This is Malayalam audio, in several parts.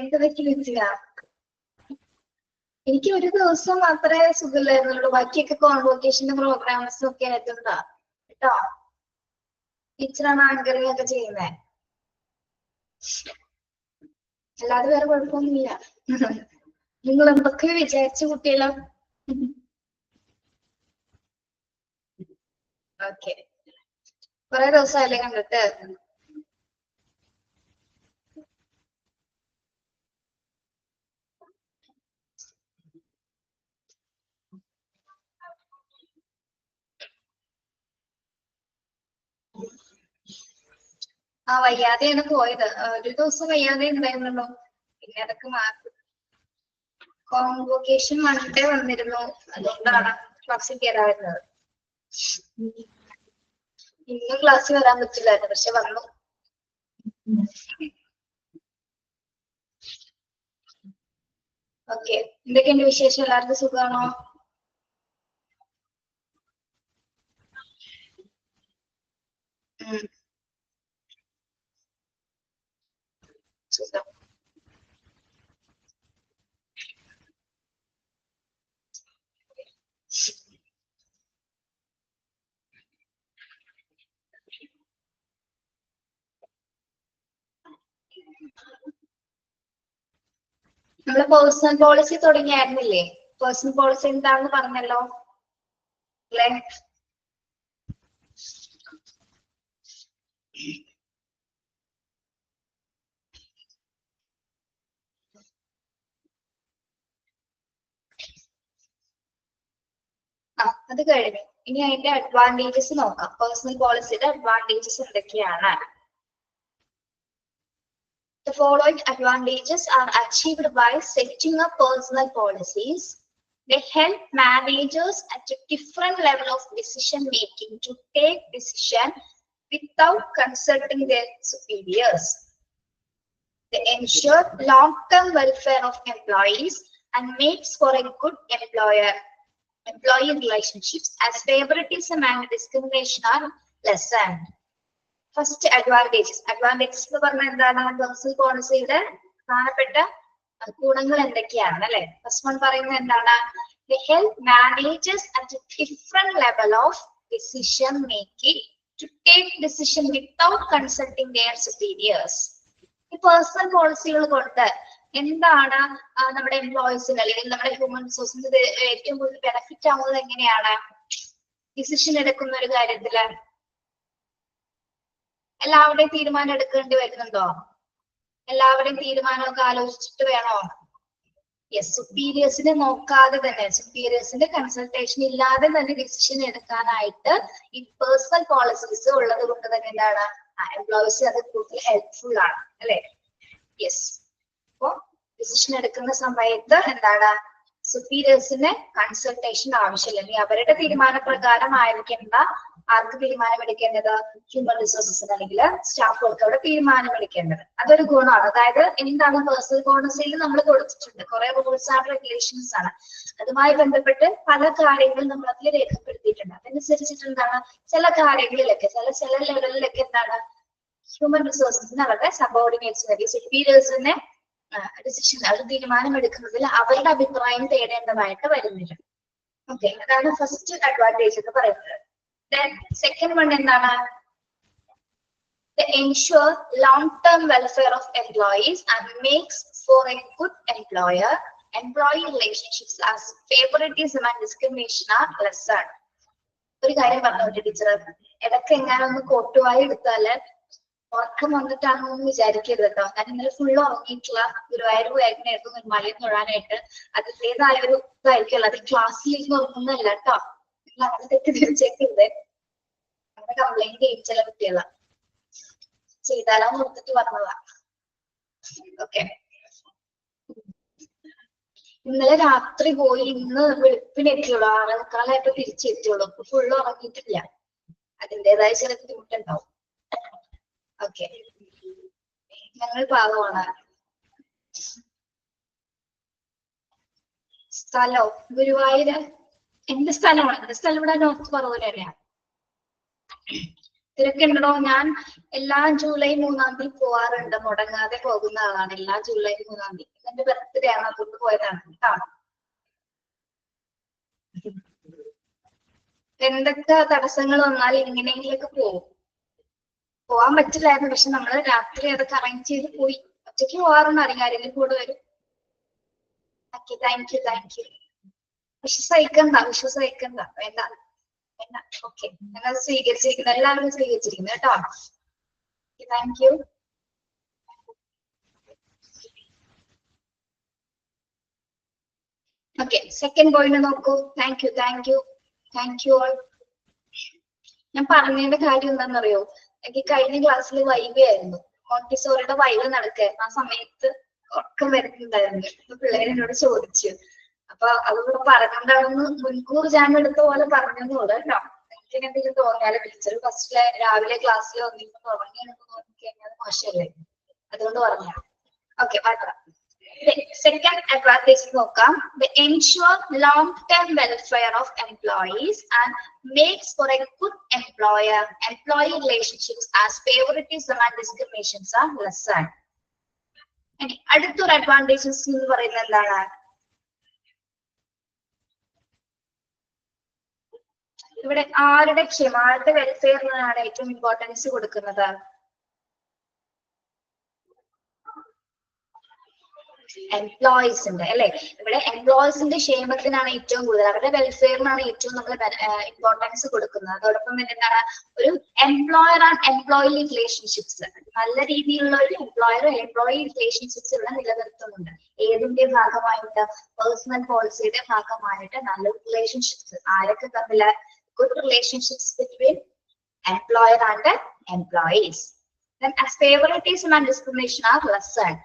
എന്ത് പറ്റി വിളിച്ചില്ല? എനിക്ക് ഒരു ദിവസം മാത്രമേ സുഖമില്ലായിരുന്നുള്ളൂ. ബാക്കിയൊക്കെ കോൺവോക്കേഷന്റെ പ്രോഗ്രാംസും ഒക്കെ ആയിട്ടുണ്ടാ കേട്ടോ. ടീച്ചറാണ് ആങ്കറിംഗ് ഒക്കെ ചെയ്യുന്നത്. അല്ലാതെ വേറെ കുഴപ്പമൊന്നുമില്ല. നിങ്ങൾ എന്തൊക്കെ വിചാരിച്ച കുട്ടികളോ? ഓക്കെ, കുറെ ദിവസമായില്ലേ കണ്ടിട്ട്. ആ, വയ്യാതെയാണ് പോയത്. ഒരു ദിവസം വയ്യാതെ ഉണ്ടായിരുന്നല്ലോ, പിന്നെ അതൊക്കെ മാറി. കോൺവോക്കേഷൻ മൺഡേ വന്നിരുന്നു, അതുകൊണ്ടാണ് ക്ലാസ്സിൽ കയറാറുന്നത്. ഇന്ന് ക്ലാസ്സിൽ വരാൻ പറ്റില്ലായിരുന്നു, പക്ഷെ വന്നു. ഓക്കെ, എന്തൊക്കെയുണ്ട് വിശേഷം? എല്ലാവർക്കും സുഖമാണോ? സുഖം. നമ്മള് പേഴ്സണൽ പോളിസി തുടങ്ങിയായിരുന്നില്ലേ? പേഴ്സണൽ പോളിസി എന്താണെന്ന് പറഞ്ഞല്ലോ അല്ലേ? അത് കഴിഞ്ഞു. ഇനി അതിന്റെ അഡ്വാൻറ്റേജസ് നോക്കാം. പേഴ്സണൽ പോളിസിയുടെ അഡ്വാൻറ്റേജസ് എന്തൊക്കെയാണ്? The following advantages are achieved by setting up personal policies. They help managers at a different level of decision making to take decision without consulting their superiors. They ensure long-term welfare of employees and makes for a good employee relationships as favoritism and discrimination are lessened. First advantages എന്ന് പറഞ്ഞാൽ എന്താണ്? പേഴ്സണൽ പോളിസിയുടെ പ്രധാനപ്പെട്ട ഗുണങ്ങൾ എന്തൊക്കെയാണ് അല്ലെ? ഫസ്റ്റ് വൺ പറയുന്നത് എന്താണ്? They help managers at a different level of decision making to take decision without consulting their superiors. ഈ പേഴ്സണൽ പോളിസികൾ കൊണ്ട് എന്താണ് നമ്മുടെ എംപ്ലോയീസിന് അല്ലെങ്കിൽ നമ്മുടെ ഹ്യൂമൻ റിസോഴ്സിന് ഏറ്റവും കൂടുതൽ ബെനിഫിറ്റ് ആവുന്നത് എങ്ങനെയാണ്? ഡിസിഷൻ എടുക്കുന്ന ഒരു കാര്യത്തില് എല്ലാവരുടെയും തീരുമാനം എടുക്കേണ്ടി വരുന്നുണ്ടോ? എല്ലാവരുടെയും തീരുമാനമൊക്കെ ആലോചിച്ചിട്ട് വേണോ? യെസ്, സുപ്പീരിയേഴ്സിനെ നോക്കാതെ തന്നെ, സുപ്പീരിയേഴ്സിന്റെ കൺസൾട്ടേഷൻ ഇല്ലാതെ തന്നെ ഡിസിഷൻ എടുക്കാനായിട്ട് ഈ പേഴ്സണൽ പോളിസീസ് ഉള്ളത് കൊണ്ട് തന്നെ എന്താണ് എംപ്ലോയീസ് അത് കൂടുതൽ ഹെൽപ്ഫുൾ ആണ് അല്ലെ? യെസ്, അപ്പോ ഡിസിഷൻ എടുക്കുന്ന സമയത്ത് എന്താണ് സുപ്പീരിയേഴ്സിന് കൺസൾട്ടേഷൻ ആവശ്യമില്ല. അല്ലെങ്കിൽ അവരുടെ തീരുമാനപ്രകാരം ആയിരിക്കേണ്ട ആർക്ക് തീരുമാനമെടുക്കേണ്ടത്? ഹ്യൂമൻ റിസോഴ്സസിന് അല്ലെങ്കിൽ സ്റ്റാഫുകൾക്ക് അവിടെ തീരുമാനമെടുക്കേണ്ടത്. അതൊരു ഗുണമാണ്. അതായത് എന്താണ് പേഴ്സണൽ പോളിസിയിൽ നമ്മൾ കൊടുത്തിട്ടുണ്ട് കുറെ റൂൾസ് ആൻഡ് റെഗുലേഷൻസ് ആണ്. അതുമായി ബന്ധപ്പെട്ട് പല കാര്യങ്ങളും നമ്മൾ അതിൽ രേഖപ്പെടുത്തിയിട്ടുണ്ട്. അതനുസരിച്ചിട്ട് എന്താണ് ചില കാര്യങ്ങളിലൊക്കെ ചില ലെവലിലൊക്കെ എന്താണ് ഹ്യൂമൻ റിസോഴ്സസിന് അവരുടെ സബോർഡിനേറ്റ്സ് അല്ലെങ്കിൽ സുപ്പീരിയേഴ്സിനെ ഡിസിഷൻ അവർ തീരുമാനം എടുക്കുന്നതിൽ അവരുടെ അഭിപ്രായം തേടേണ്ടതായിട്ട് വരുന്നില്ല. ഓക്കെ, അതാണ് ഫസ്റ്റ് അഡ്വാൻറ്റേജ് എന്ന് പറയുന്നത്. Then second one എന്താണ്? They ensure long-term welfare of employees and makes for a good employee relationships as favoritism and discrimination are lessened. ഒരു കാര്യം പറഞ്ഞു ടീച്ചർ, ഇടയ്ക്ക് എങ്ങാനും ഒന്ന് കോട്ടുവായി എടുത്താല് ഉറക്കം വന്നിട്ടാണെന്നൊന്നും വിചാരിക്കരുത് കേട്ടോ. ഞാൻ ഇന്നലെ ഫുള്ള് ഉറങ്ങിയിട്ടുള്ള ഗുരുവായൂർ പോയായിരുന്നു ഒരു മലയിൽ തൊഴാനായിട്ട്. അതിൻ്റെതായ ഒരു ഇതായിരിക്കുമല്ലോ, അത് ക്ലാസ്സിലേക്ക് ഉറങ്ങുന്നതല്ല കേട്ടോ. നിങ്ങൾ അങ്ങനെ തെറ്റിദ്ധരിച്ചേക്കരുത്. അങ്ങനെ കംപ്ലൈന്റ് ചെയ്യും ചില കുട്ടികളെ, ചെയ്താലോന്ന് ഓർത്തിട്ട് പറഞ്ഞതാ. ഓക്കെ, ഇന്നലെ രാത്രി പോയി, ഇന്ന് വെളുപ്പിന് എത്തിയുള്ളൂ. 6:15 തിരിച്ചെത്തിയുള്ളൂ. ഫുള്ള് ഉറങ്ങിയിട്ടില്ല. അതിൻ്റെതായ ചില ബുദ്ധിമുട്ടുണ്ടാവും. ഓക്കെ, ഞങ്ങൾ പാവമാണ്. സ്ഥലോ ഗുരുവായൂര് എന്ത് സ്ഥലമാണ്? സ്ഥലം ഇവിടെ നോർത്ത് പറവൂരറിയാം. തിരക്ക് ഉണ്ടോ? ഞാൻ എല്ലാ ജൂലൈ 3-ാം തീയതി പോവാറുണ്ട്, മുടങ്ങാതെ പോകുന്ന ആളാണ്. എല്ലാ ജൂലൈ 3-ാം തീയതി എന്റെ ബർത്ത്ഡേ ആണ്, അതുകൊണ്ട് പോയതാണ് കേട്ടോ. എന്തൊക്കെ തടസ്സങ്ങൾ വന്നാലും എങ്ങനെയെങ്കിലൊക്കെ പോവാൻ പറ്റില്ലായിരുന്നു. പക്ഷെ നമ്മള് രാത്രി അതൊക്കെ അറേഞ്ച് ചെയ്ത് പോയി. ഒറ്റയ്ക്ക് പോവാറുണ്ട്, ആരെങ്കിലും കൂടെ വരും. Okay, thank U. വിശ്വസിക്കണ്ട വേണ്ട. ഓക്കെ, ഞങ്ങൾ സ്വീകരിച്ചിരിക്കുന്നത്, എല്ലാവരും സ്വീകരിച്ചിരിക്കുന്നത് കേട്ടോ. Thank you. Okay, second point നോക്കൂ. Thank you all. ഞാൻ പറഞ്ഞതിന്റെ കാര്യം എന്താണെന്നറിയോ? എനിക്ക് കഴിഞ്ഞ ക്ലാസ്സിൽ വൈവ ആയിരുന്നു, മോണ്ടിസോറിയുടെ വൈവ നടക്കായിരുന്നു. ആ സമയത്ത് ഉറക്കം വരുന്നുണ്ടായിരുന്നു. അപ്പൊ പിള്ളേര് എന്നോട് ചോദിച്ചു. അപ്പൊ അതുകൂടെ പറഞ്ഞുകൊണ്ടാണെന്ന് മുൻകൂർ ജാമ്യം എടുത്ത പോലെ പറഞ്ഞെന്നുള്ളൂ കേട്ടോ. എനിക്ക് എന്തെങ്കിലും തോന്നിയാലോ, ടീച്ചർ ഫസ്റ്റിലെ രാവിലെ ക്ലാസ്സിൽ വന്നിരുന്നു ഉറങ്ങിയെന്ന് തോന്നിക്കഴിഞ്ഞാൽ മോശമല്ലേ, അതുകൊണ്ട് പറഞ്ഞ. ഓക്കെ, പാട്ടാ. Second advantage നോക്കാം. They ensure long-term welfare of employees and makes for a good employee relationships as favoritism and discriminations are lessened. ഇനി അടുത്തൊരു അഡ്വാൻറ്റേജസ് എന്ന് പറയുന്നത് എന്താണ്? ഇവിടെ ആരുടെ വെൽഫെയറിനാണ് ഏറ്റവും ഇമ്പോർട്ടൻസ് കൊടുക്കുന്നത്? എംപ്ലോയീസിന്റെ അല്ലെ. ഇവിടെ എംപ്ലോയീസിന്റെ ക്ഷേമത്തിനാണ് ഏറ്റവും കൂടുതൽ, അവരുടെ വെൽഫെയറിനാണ് ഏറ്റവും നമ്മൾ ഇമ്പോർട്ടൻസ് കൊടുക്കുന്നത്. അതോടൊപ്പം തന്നെ എന്താണ്, ഒരു എംപ്ലോയർ ആൻഡ് എംപ്ലോയി റിലേഷൻഷിപ്സ്, നല്ല രീതിയിലുള്ള ഒരു എംപ്ലോയി റിലേഷൻഷിപ്സ് ഇവിടെ നിലനിർത്തുന്നുണ്ട്. ഏതിന്റെ ഭാഗമായിട്ട്? പേഴ്സണൽ പോളിസിയുടെ ഭാഗമായിട്ട് നല്ല റിലേഷൻഷിപ്സ്. ആരൊക്കെ തമ്മിൽ? Good relationships between employer and employees. Then as favoritism and discrimination are lessened.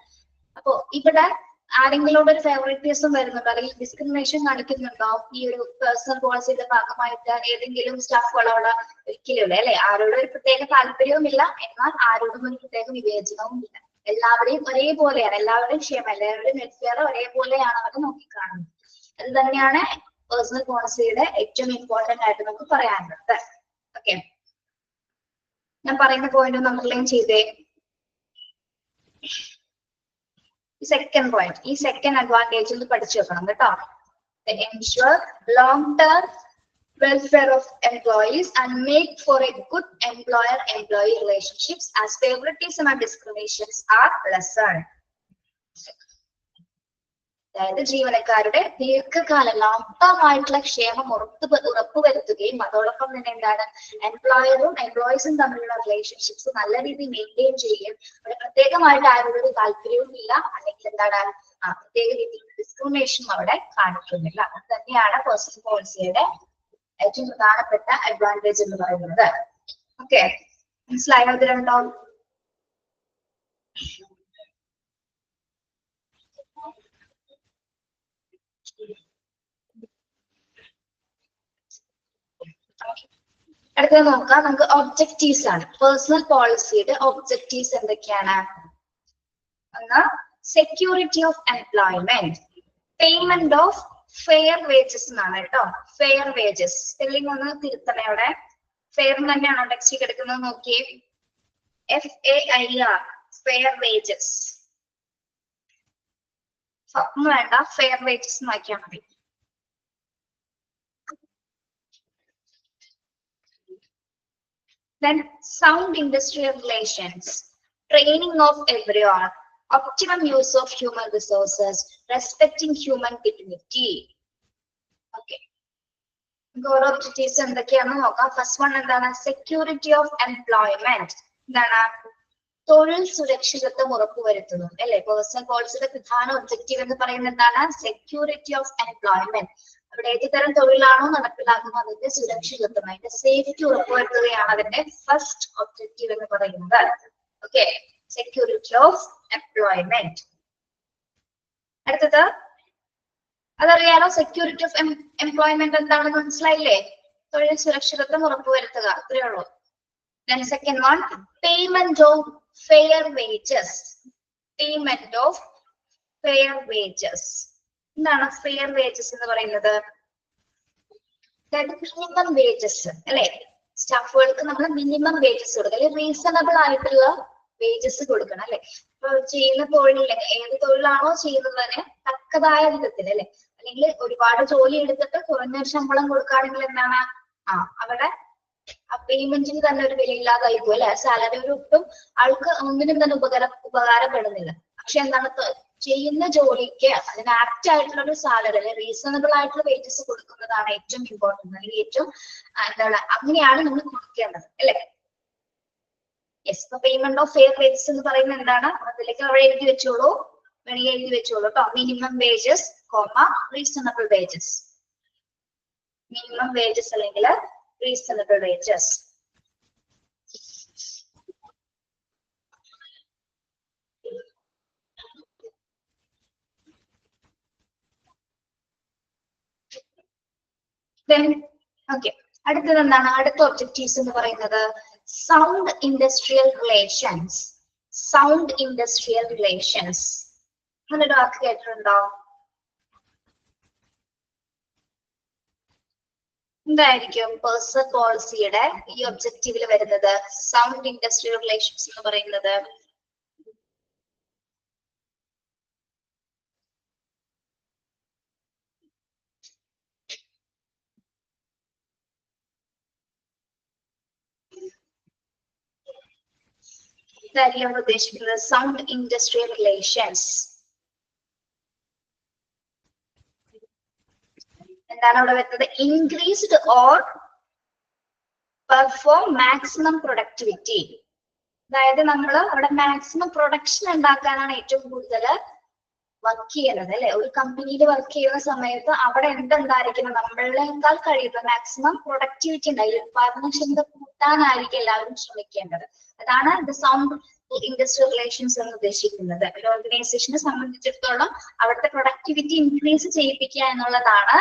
അപ്പോ ഇവിടെ ആരെങ്കിലും ഒരു ഫേവറിറ്റിസം വരുന്നുണ്ടോ അല്ലെങ്കിൽ ഡിസ്ക്രിമിനേഷൻ കാണിക്കുന്നുണ്ടോ ഈ ഒരു പേഴ്സണൽ പോളിസിയുടെ ഭാഗമായിട്ട്? ഏതെങ്കിലും സ്റ്റാഫുകളോട് ഒരിക്കലും അല്ലെ. ആരോടും ഒരു പ്രത്യേക താല്പര്യവുമില്ല, എന്നാൽ ആരോടും ഒരു പ്രത്യേക വിവേചനവും ഇല്ല. എല്ലാവരെയും ഒരേപോലെയാണ്, എല്ലാവരുടെയും ക്ഷേമം, എല്ലാവരുടെയും വെൽഫെയർ ഒരേപോലെയാണ് അവർ നോക്കിക്കാണുന്നത്. അത് തന്നെയാണ് പേഴ്സണൽ പോളിസിയുടെ ഏറ്റവും ഇമ്പോർട്ടന്റ് ആയിട്ട് നമുക്ക് പറയാനുള്ളത്. ഓക്കെ, ഞാൻ പറയുന്ന പോയിന്റ് ഒന്ന് അണ്ടർലൈൻ ചെയ്തേ. സെക്കൻഡ് പോയിന്റ്, ഈ സെക്കൻഡ് അഡ്വാൻറ്റേജ് ഒന്ന് പഠിച്ചു വെക്കണം കേട്ടോ. Ensure long-term welfare of employees and make for a good employer-employee relationships as favoritism and discriminations are lessened. അതായത് ജീവനക്കാരുടെ ദീർഘകാല ലോങ് ക്ഷേമം ഉറപ്പുവരുത്തുകയും അതോടൊപ്പം തന്നെ എന്താണ്, എംപ്ലോയറും എംപ്ലോയീസും തമ്മിലുള്ള റിലേഷൻഷിപ്സ് നല്ല രീതിയിൽ മെയിൻറ്റെയിൻ ചെയ്യുകയും അവിടെ പ്രത്യേകമായിട്ട് ആരോടും താല്പര്യവും ഇല്ല, അല്ലെങ്കിൽ എന്താണ് പ്രത്യേക രീതിയിൽ ഡിസ്ക്രിമിനേഷനും അവിടെ കാണിക്കുന്നില്ല. അത് തന്നെയാണ് പേഴ്സണൽ പോളിസിയുടെ ഏറ്റവും പ്രധാനപ്പെട്ട അഡ്വാൻറ്റേജ് എന്ന് പറയുന്നത്. ഓക്കെ, മനസ്സിലായോ? ഇത് രണ്ടോ? അടുത്തത് നോക്കാം. നമുക്ക് ഒബ്ജക്റ്റീവ്സ് ആണ്. പേഴ്സണൽ പോളിസിയുടെ ഒബ്ജക്റ്റീവ്സ് എന്തൊക്കെയാണ്? ഒന്ന്, security of employment, payment of fair wages എന്നാണ് കേട്ടോ. ഫെയർ വേജസ് സ്പെല്ലിംഗ് ഒന്ന് തിരുത്തണേ. അവിടെ ഫെയർ തന്നെയാണോ ടെക്സ്റ്റിൽ എടുക്കുന്നത്? നോക്കിയേ, FAIR, ഫെയർ വേജസ്. ഒന്നും വേണ്ട, ഫെയർ വേജസ് നോക്കിയാൽ മതി. Then sound industrial relations, training of everyone, optimum use of human resources, respecting human dignity. Okay, ഓരോ ഒബ്ജക്റ്റീവ്സ് എന്തൊക്കെയാണെന്ന് നോക്കാം. ഫസ്റ്റ് വൺ എന്താണ്? Security of employment. എന്താണ്? തൊഴിൽ സുരക്ഷിതത്വം ഉറപ്പുവരുത്തുന്നു അല്ലെ. പേഴ്സണൽ പോളിസിയുടെ പ്രധാന ഒബ്ജക്റ്റീവ് എന്ന് പറയുന്നത് എന്താണ്? Security of employment. അവിടെ ഏത് തരം തൊഴിലാണോ നടപ്പിലാക്കുന്നത് അതിന്റെ സുരക്ഷിതത്വം, അതിന്റെ സേഫ്റ്റി ഉറപ്പുവരുത്തുകയാണ് അതിന്റെ ഫസ്റ്റ് ഒബ്ജക്റ്റീവ് എന്ന് പറയുന്നത്. Okay, security of employment. അടുത്തത് അതറിയാലോ, സെക്യൂരിറ്റി ഓഫ് എംപ്ലോയ്മെന്റ് എന്താണെന്ന് മനസ്സിലായില്ലേ? തൊഴിൽ സുരക്ഷിതത്വം ഉറപ്പുവരുത്തുക, അത്രയേ ഉള്ളൂ. Then second one, payment of fair wages. Payment of fair wages. എന്താണ് ഫെയർ വേജസ് എന്ന് പറയുന്നത്? മിനിമം വേജസ് അല്ലെ. സ്റ്റാഫുകൾക്ക് നമ്മൾ മിനിമം വേജസ് കൊടുക്കുക, അല്ലെങ്കിൽ റീസണബിൾ ആയിട്ടുള്ള വേജസ് കൊടുക്കണം അല്ലെ. ഇപ്പൊ ചെയ്യുന്ന തൊഴിലില്ല, ഏത് തൊഴിലാണോ ചെയ്യുന്നതിന് തക്കതായ വിധത്തിൽ അല്ലെ. അല്ലെങ്കിൽ ഒരുപാട് ജോലി എടുത്തിട്ട് കുറഞ്ഞ ശമ്പളം കൊടുക്കുകയാണെങ്കിൽ എന്താണ്, അവിടെ ആ പേയ്മെന്റിന് തന്നെ ഒരു വിലയില്ലാതായി പോകും അല്ലെ. സാലറി ഒരു ഒട്ടും ആൾക്ക് ഒന്നിനും തന്നെ ഉപകാരപ്പെടുന്നില്ല. പക്ഷെ എന്താണ്, ചെയ്യുന്ന ജോലിക്ക് അതിന് ആപ്റ്റ് ആയിട്ടുള്ള ഒരു സാലറി അല്ലെങ്കിൽ റീസണബിൾ ആയിട്ടുള്ള വേജസ് കൊടുക്കുന്നതാണ് ഏറ്റവും ഇമ്പോർട്ടന്റ്, അല്ലെങ്കിൽ ഏറ്റവും എന്താണ് അങ്ങനെയാണ് നമ്മൾ കൊടുക്കേണ്ടത് അല്ലെ. യെസ്, ഇപ്പൊ പേയ്മെന്റ് ഓഫ് ഫെയർ വേജസ് എന്ന് പറയുന്നത് എന്താണ്, അതിലേക്ക് അവിടെ എഴുതി വെച്ചോളൂ, വേണമെങ്കിൽ എഴുതി വെച്ചോളൂ കേട്ടോ. Minimum wages reasonable wages, minimum wages അല്ലെങ്കിൽ റീസണബിൾ വേജസ്. ഓക്കെ, അടുത്തത് എന്താണ്, അടുത്ത ഒബ്ജക്റ്റീവ്സ് എന്ന് പറയുന്നത് sound industrial relations. Sound industrial relations എന്നൊരു വാക്ക് കേട്ടിട്ടുണ്ടോ? എന്തായിരിക്കും പേഴ്സണൽ പോളിസിയുടെ ഈ ഒബ്ജക്റ്റീവിൽ വരുന്നത്? സൗണ്ട് ഇൻഡസ്ട്രിയൽ റിലേഷൻസ് എന്ന് പറയുന്നത് ഇതായിരിക്കും ഉദ്ദേശിക്കുന്നത്. സൗണ്ട് ഇൻഡസ്ട്രിയൽ റിലേഷൻസ് എന്താണ് അവിടെ വരുന്നത്? Increased or perform maximum productivity. അതായത് നമ്മൾ അവിടെ മാക്സിമം പ്രൊഡക്ഷൻ ഉണ്ടാക്കാനാണ് ഏറ്റവും കൂടുതൽ വർക്ക് ചെയ്യുന്നത് അല്ലെ. ഒരു കമ്പനിയിൽ വർക്ക് ചെയ്യുന്ന സമയത്ത് അവിടെ എന്തുണ്ടായിരിക്കണം, നമ്മളെക്കാൾ കഴിയുന്ന മാക്സിമം പ്രൊഡക്ടിവിറ്റി ഉണ്ടായി ഉത്പാദനക്ഷമത കൂട്ടാനായിരിക്കും എല്ലാവരും ശ്രമിക്കേണ്ടത്. അതാണ് ദ സൗണ്ട് ഇൻഡസ്ട്രിയൽ റിലേഷൻസ് എന്ന് ഉദ്ദേശിക്കുന്നത്. ഒരു ഓർഗനൈസേഷനെ സംബന്ധിച്ചിടത്തോളം അവിടുത്തെ പ്രൊഡക്ടിവിറ്റി ഇൻക്രീസ് ചെയ്യിപ്പിക്കുക എന്നുള്ളതാണ്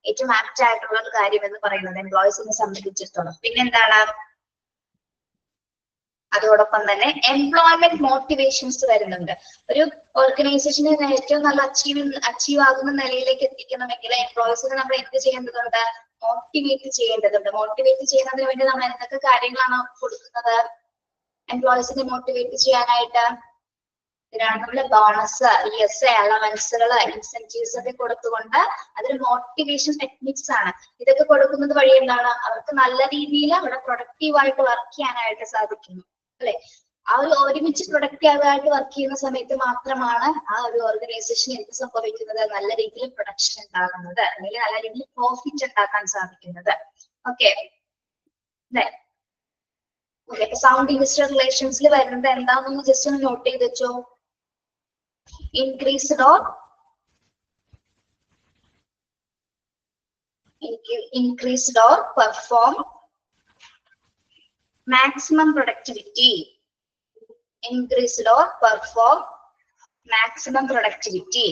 ഏറ്റവും ആപ്റ്റ് ആയിട്ടുള്ള ഒരു കാര്യം എന്ന് പറയുന്നത് എംപ്ലോയീസിനെ സംബന്ധിച്ചിടത്തോളം. പിന്നെന്താണ്, അതോടൊപ്പം തന്നെ എംപ്ലോയ്മെന്റ് മോട്ടിവേഷൻസ് വരുന്നുണ്ട്. ഒരു ഓർഗനൈസേഷനെ ഏറ്റവും നല്ല അച്ചീവ് ആകുന്ന നിലയിലേക്ക് എത്തിക്കണമെങ്കിൽ എംപ്ലോയീസിനെ നമ്മൾ എന്ത് ചെയ്യേണ്ടതുണ്ട്? മോട്ടിവേറ്റ് ചെയ്യേണ്ടതുണ്ട്. മോട്ടിവേറ്റ് ചെയ്യുന്നതിന് വേണ്ടി നമ്മൾ എന്തൊക്കെ കാര്യങ്ങളാണ് കൊടുക്കുന്നത് എംപ്ലോയീസിനെ മോട്ടിവേറ്റ് ചെയ്യാനായിട്ട്? ഇതിനാണ് നമ്മള് ബോണസ്, അലവൻസുകള്, ഇൻസെന്റീവ്സ് ഒക്കെ കൊടുത്തുകൊണ്ട് അതൊരു മോട്ടിവേഷൻ ടെക്നിക്സ് ആണ്. ഇതൊക്കെ കൊടുക്കുന്നത് വഴി എന്താണ്, അവർക്ക് നല്ല രീതിയിൽ അവിടെ പ്രൊഡക്റ്റീവ് ആയിട്ട് വർക്ക് ചെയ്യാനായിട്ട് സാധിക്കുന്നു അല്ലെ. ആ ഒരു ഒരുമിച്ച് പ്രൊഡക്റ്റീവ് ആയിട്ട് വർക്ക് ചെയ്യുന്ന സമയത്ത് മാത്രമാണ് ആ ഒരു ഓർഗനൈസേഷൻ എന്ത് സംഭവിക്കുന്നത്, നല്ല രീതിയിൽ പ്രൊഡക്ഷൻ ഉണ്ടാകുന്നത്, അല്ലെങ്കിൽ നല്ല രീതിയിൽ പ്രോഫിറ്റ് ഉണ്ടാക്കാൻ സാധിക്കുന്നത്. ഓക്കെ, സൗണ്ട് ഇൻഡസ്ട്രിയൽ റിലേഷൻസിൽ വരുന്നത് എന്താണെന്ന് ജസ്റ്റ് ഒന്ന് നോട്ട് ചെയ്ത് വെച്ചോ. Increased or perform maximum productivity. Increased or perform maximum productivity.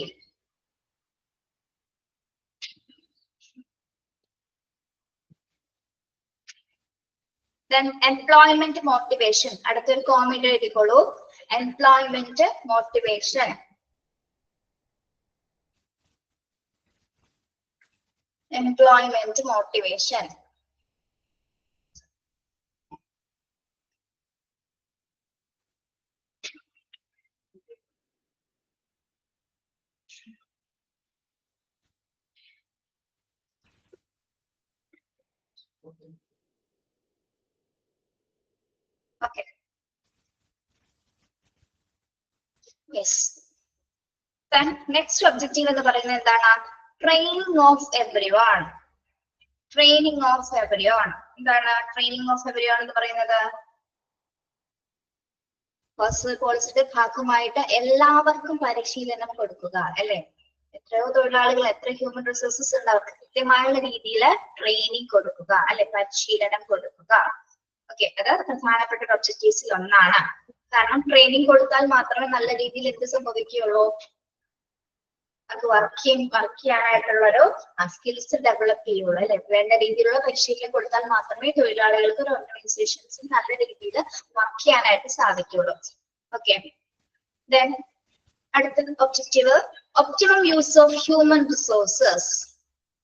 Then employment motivation. അടുത്തൊരു comment എഴുതിക്കോളൂ. Employment motivation. Employment motivation. Okay. Yes. Then next objective എന്ന് പറയുന്നത് എന്താണ്? Training of everyone. Training of everyone. എന്താണ് training of everyone എന്ന് പറയുന്നത്? പേഴ്സണൽ പോളിസിയുടെ ഭാഗമായിട്ട് എല്ലാവർക്കും പരിശീലനം കൊടുക്കുക അല്ലെ. എത്രയോ തൊഴിലാളികൾ, എത്ര ഹ്യൂമൻ റിസോഴ്സസ് ഉണ്ട്, അവർക്ക് കൃത്യമായുള്ള രീതിയിൽ ട്രെയിനിങ് കൊടുക്കുക അല്ലെ, പരിശീലനം കൊടുക്കുക. ഓക്കെ, അത് പ്രധാനപ്പെട്ട ഒബ്ജക്റ്റീവ്സിൽ ഒന്നാണ്. കാരണം ട്രെയിനിങ് കൊടുത്താൽ മാത്രമേ നല്ല രീതിയിൽ എന്ത് സംഭവിക്കുകയുള്ളൂ, അത് വർക്ക് ചെയ്യാനായിട്ടുള്ളൊരു സ്കിൽസ് ഡെവലപ്പ് ചെയ്യുള്ളൂ അല്ലെ. വേണ്ട രീതിയിലുള്ള പരിശീലനം കൊടുത്താൽ മാത്രമേ തൊഴിലാളികൾക്ക് ഒരു ഓർഗനൈസേഷൻസിൽ നല്ല രീതിയിൽ വർക്ക് ചെയ്യാനായിട്ട് സാധിക്കുള്ളൂ. ഓക്കെ, ദെൻ അടുത്ത objective optimum use of human resources.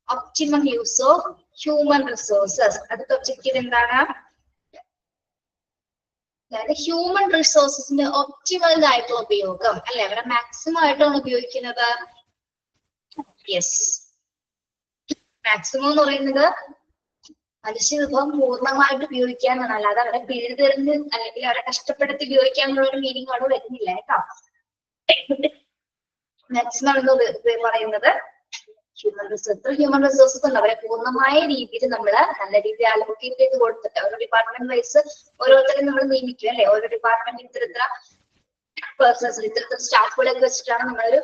Optimum use of human resources. അടുത്ത ഒബ്ജക്റ്റീവ് എന്താണ്? അതായത് ഹ്യൂമൻ റിസോഴ്സസിന്റെ ഒപ്റ്റിമൽ ആയിട്ടുള്ള ഉപയോഗം അല്ലെ, അവരെ മാക്സിമം ആയിട്ടാണ് ഉപയോഗിക്കുന്നത്. യെസ്, മാക്സിമം എന്ന് പറയുന്നത് മനുഷ്യവിഭവം പൂർണ്ണമായിട്ട് ഉപയോഗിക്കാന്നാണ്, അല്ലാതെ അവരെ പിഴുതെറിഞ്ഞ് അല്ലെങ്കിൽ അവരെ കഷ്ടപ്പെടുത്തി ഉപയോഗിക്കാന്നുള്ള ഒരു മീനിങ് അവിടെ വരുന്നില്ല കേട്ടോ. മാക്സിമം എന്ന് പറയുന്നത് ഹ്യൂമൻ റിസോഴ്സസ് ഉണ്ട്, അവരെ പൂർണ്ണമായ രീതിയിൽ നമ്മൾ നല്ല രീതിയിൽ അലോക്കേറ്റ് ചെയ്ത് കൊടുത്തിട്ട് ഓരോ ഡിപ്പാർട്ട്മെന്റ് വൈസ് ഓരോരുത്തരും നമ്മൾ നിയമിക്കും അല്ലെ. ഓരോ ഡിപ്പാർട്ട്മെന്റ് ഇത്ര പേഴ്സൺസ് ഇത്ര സ്റ്റാഫുകളൊക്കെ വെച്ചിട്ടാണ് നമ്മളൊരു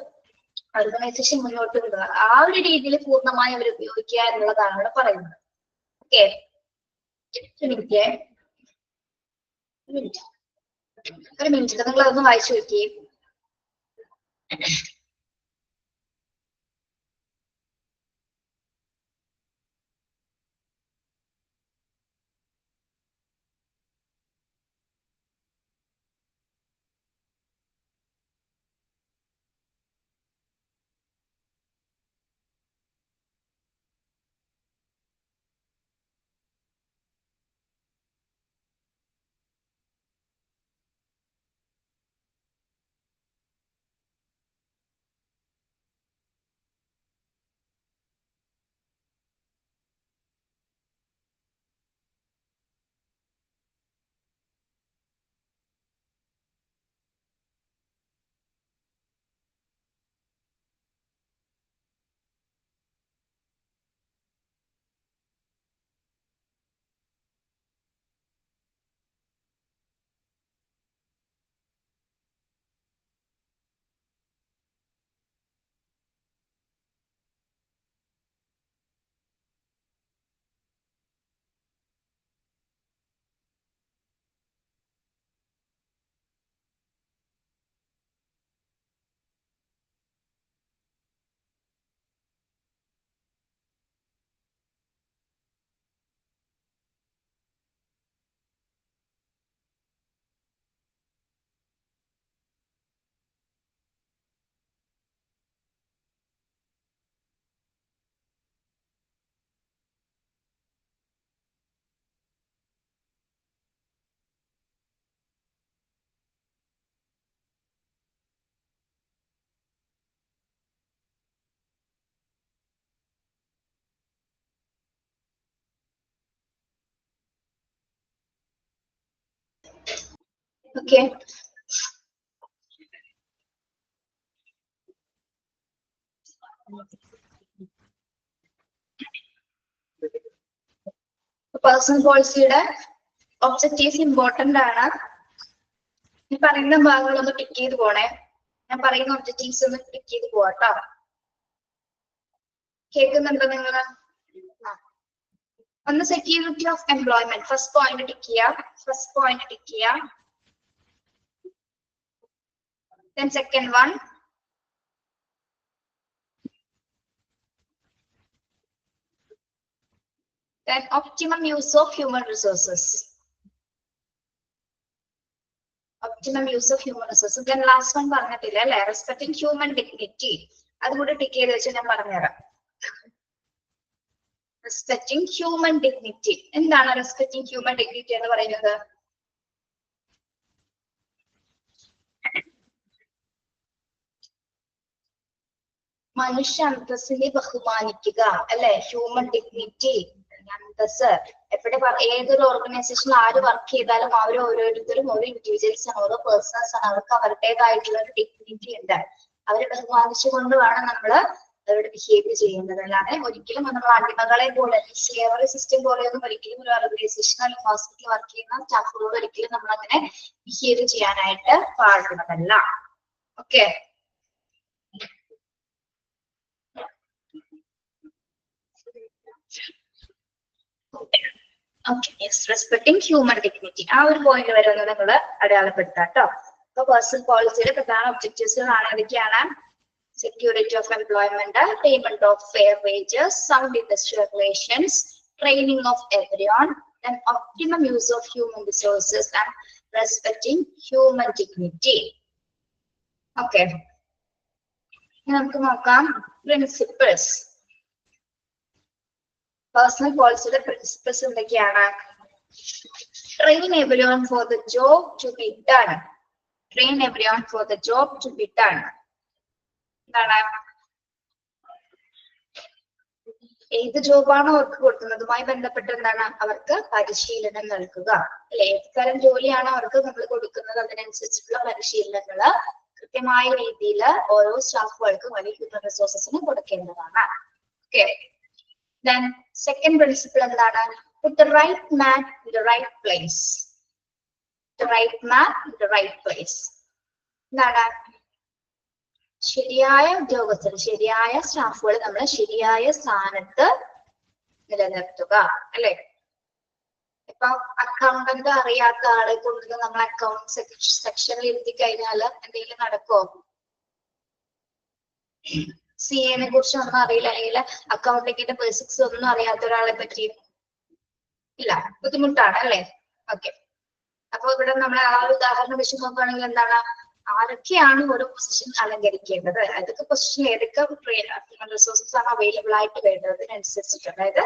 ഓർഗനൈസേഷൻ മുന്നോട്ട് വിടുക. ആ ഒരു രീതിയിൽ പൂർണ്ണമായി അവർ ഉപയോഗിക്കുക എന്നുള്ളതാണ് ഇവിടെ പറയുന്നത്. ഓക്കെ, ഒരു മിനിറ്റ് നിങ്ങൾ അതൊന്ന് വായിച്ചു നോക്കിയേ. Okay. പേഴ്സണൽ പോളിസിയുടെ ഒബ്ജക്റ്റീവ്സ് ഇമ്പോർട്ടന്റ് ആണ്. ഈ പറയുന്ന ഭാഗങ്ങളൊന്ന് ടിക്ക് ചെയ്ത് പോണേ. ഞാൻ പറയുന്ന ഒബ്ജക്റ്റീവ്സ് ഒന്ന് ടിക്ക് ചെയ്ത് പോവാട്ടോ. കേൾക്കുന്നുണ്ടോ നിങ്ങള്? ഒന്ന് security of employment first point tick ചെയ്യാം. ഫസ്റ്റ് പോയിന്റ് ടിക്ക് ചെയ്യാം. Then second one, then optimum use of human resources. Optimum use of human resources. Then last one പറഞ്ഞിട്ടില്ല അല്ലെ, respecting human dignity. അതുകൂടെ ടിക്ക് ചെയ്ത് വെച്ച് ഞാൻ പറഞ്ഞുതരാം. Respecting human dignity. എന്താണ് respecting human dignity എന്ന് പറയുന്നത്? മനുഷ്യ അന്തസ്സിനെ ബഹുമാനിക്കുക അല്ലെ, ഹ്യൂമൻ ഡിഗ്നിറ്റി, അന്തസ്. എവിടെ ഏതൊരു ഓർഗനൈസേഷനിൽ ആര് വർക്ക് ചെയ്താലും അവർ ഓരോരുത്തരും ഓരോ ഇൻഡിവിജ്വൽസ് ആണ്, ഓരോ പേഴ്സൺസ് ആണ്. അവർക്ക് അവരുടേതായിട്ടുള്ള ഒരു ഡിഗ്നിറ്റി ഉണ്ട്. അവരെ ബഹുമാനിച്ചുകൊണ്ട് വേണം നമ്മൾ അവരോട് ബിഹേവ് ചെയ്യുന്നത്. അല്ലാതെ ഒരിക്കലും നമ്മൾ അടിമകളെ പോലെ സ്ലേവറി സിസ്റ്റം പോലെയൊന്നും ഒരിക്കലും ഒരു ഓർഗനൈസേഷൻ അല്ലെങ്കിൽ ഹോസ്പിറ്റലിൽ വർക്ക് ചെയ്യുന്ന സ്റ്റാഫുകളോട് ഒരിക്കലും നമ്മൾ അങ്ങനെ ബിഹേവ് ചെയ്യാനായിട്ട് പാടുന്നതല്ല. Okay, respecting human dignity. ആ ഒരു പോയിന്റ് വരെ ഒന്ന് നിങ്ങൾ അടയാളപ്പെടുത്താം കേട്ടോ. അപ്പൊ പേഴ്സണൽ പോളിസിയുടെ പ്രധാന ഒബ്ജക്റ്റീവ്സുകളാണ് ഏതൊക്കെയാണ്? Security of employment, payment of fair wages, sound industrial relations, training of everyone, then optimum use of human resources and respecting human dignity. Okay, നമുക്ക് നോക്കാം പ്രിൻസിപ്പിൾസ്. പേഴ്സണൽ പോളിസിയുടെ പ്രിൻസിപ്പിൾസ് എന്തൊക്കെയാണ്? Train everyone for the job to be done. Train everyone for the job to be done. എന്താണ്? ഏത് ജോബാണോ അവർക്ക് കൊടുക്കുന്നതുമായി ബന്ധപ്പെട്ട് എന്താണ് അവർക്ക് പരിശീലനം നൽകുക അല്ലെ? ഏത് തരം ജോലിയാണോ അവർക്ക് നമ്മൾ കൊടുക്കുന്നത് അതിനനുസരിച്ചുള്ള പരിശീലനങ്ങള് കൃത്യമായ രീതിയിൽ ഓരോ സ്റ്റാഫുകൾക്കും അല്ലെങ്കിൽ ഹ്യൂമൻ റിസോഴ്സസിന് കൊടുക്കേണ്ടതാണ്. ഓക്കെ. Then second principle എന്താണ്? Put the right man in the right place. The right man in the right place. എന്താണ്? ശരിയായ ഉദ്യോഗസ്ഥർ, ശരിയായ സ്റ്റാഫുകൾ നമ്മൾ ശരിയായ സ്ഥാനത്ത് നിലനിർത്തുക അല്ലെ? ഇപ്പൊ അക്കൗണ്ടന്റ് അറിയാത്ത ആളെ കൊണ്ട് നമ്മൾ അക്കൗണ്ട് സെക്ഷനിൽ ഇരുത്തി കഴിഞ്ഞാൽ എന്തെങ്കിലും നടക്കുമോ? CA നെ കുറിച്ച് ഒന്നും അറിയില്ല അല്ലെങ്കിൽ അക്കൗണ്ടിങ്ങിന്റെ ബേസിക്സ് ഒന്നും അറിയാത്ത ഒരാളെ പറ്റി ഇല്ല, ബുദ്ധിമുട്ടാണ് അല്ലെ? ഓക്കെ. അപ്പൊ ഇവിടെ നമ്മൾ ആ ഒരു ഉദാഹരണം വെച്ച് നോക്കുകയാണെങ്കിൽ എന്താണ്, ആരൊക്കെയാണ് ഓരോ പൊസിഷൻ അലങ്കരിക്കേണ്ടത്, ഏതൊക്കെ പൊസിഷൻ ഏതൊക്കെ റിസോഴ്സസ് ആണ് അവൈലബിൾ ആയിട്ട് വേണ്ടതിനനുസരിച്ചിട്ട്, അതായത്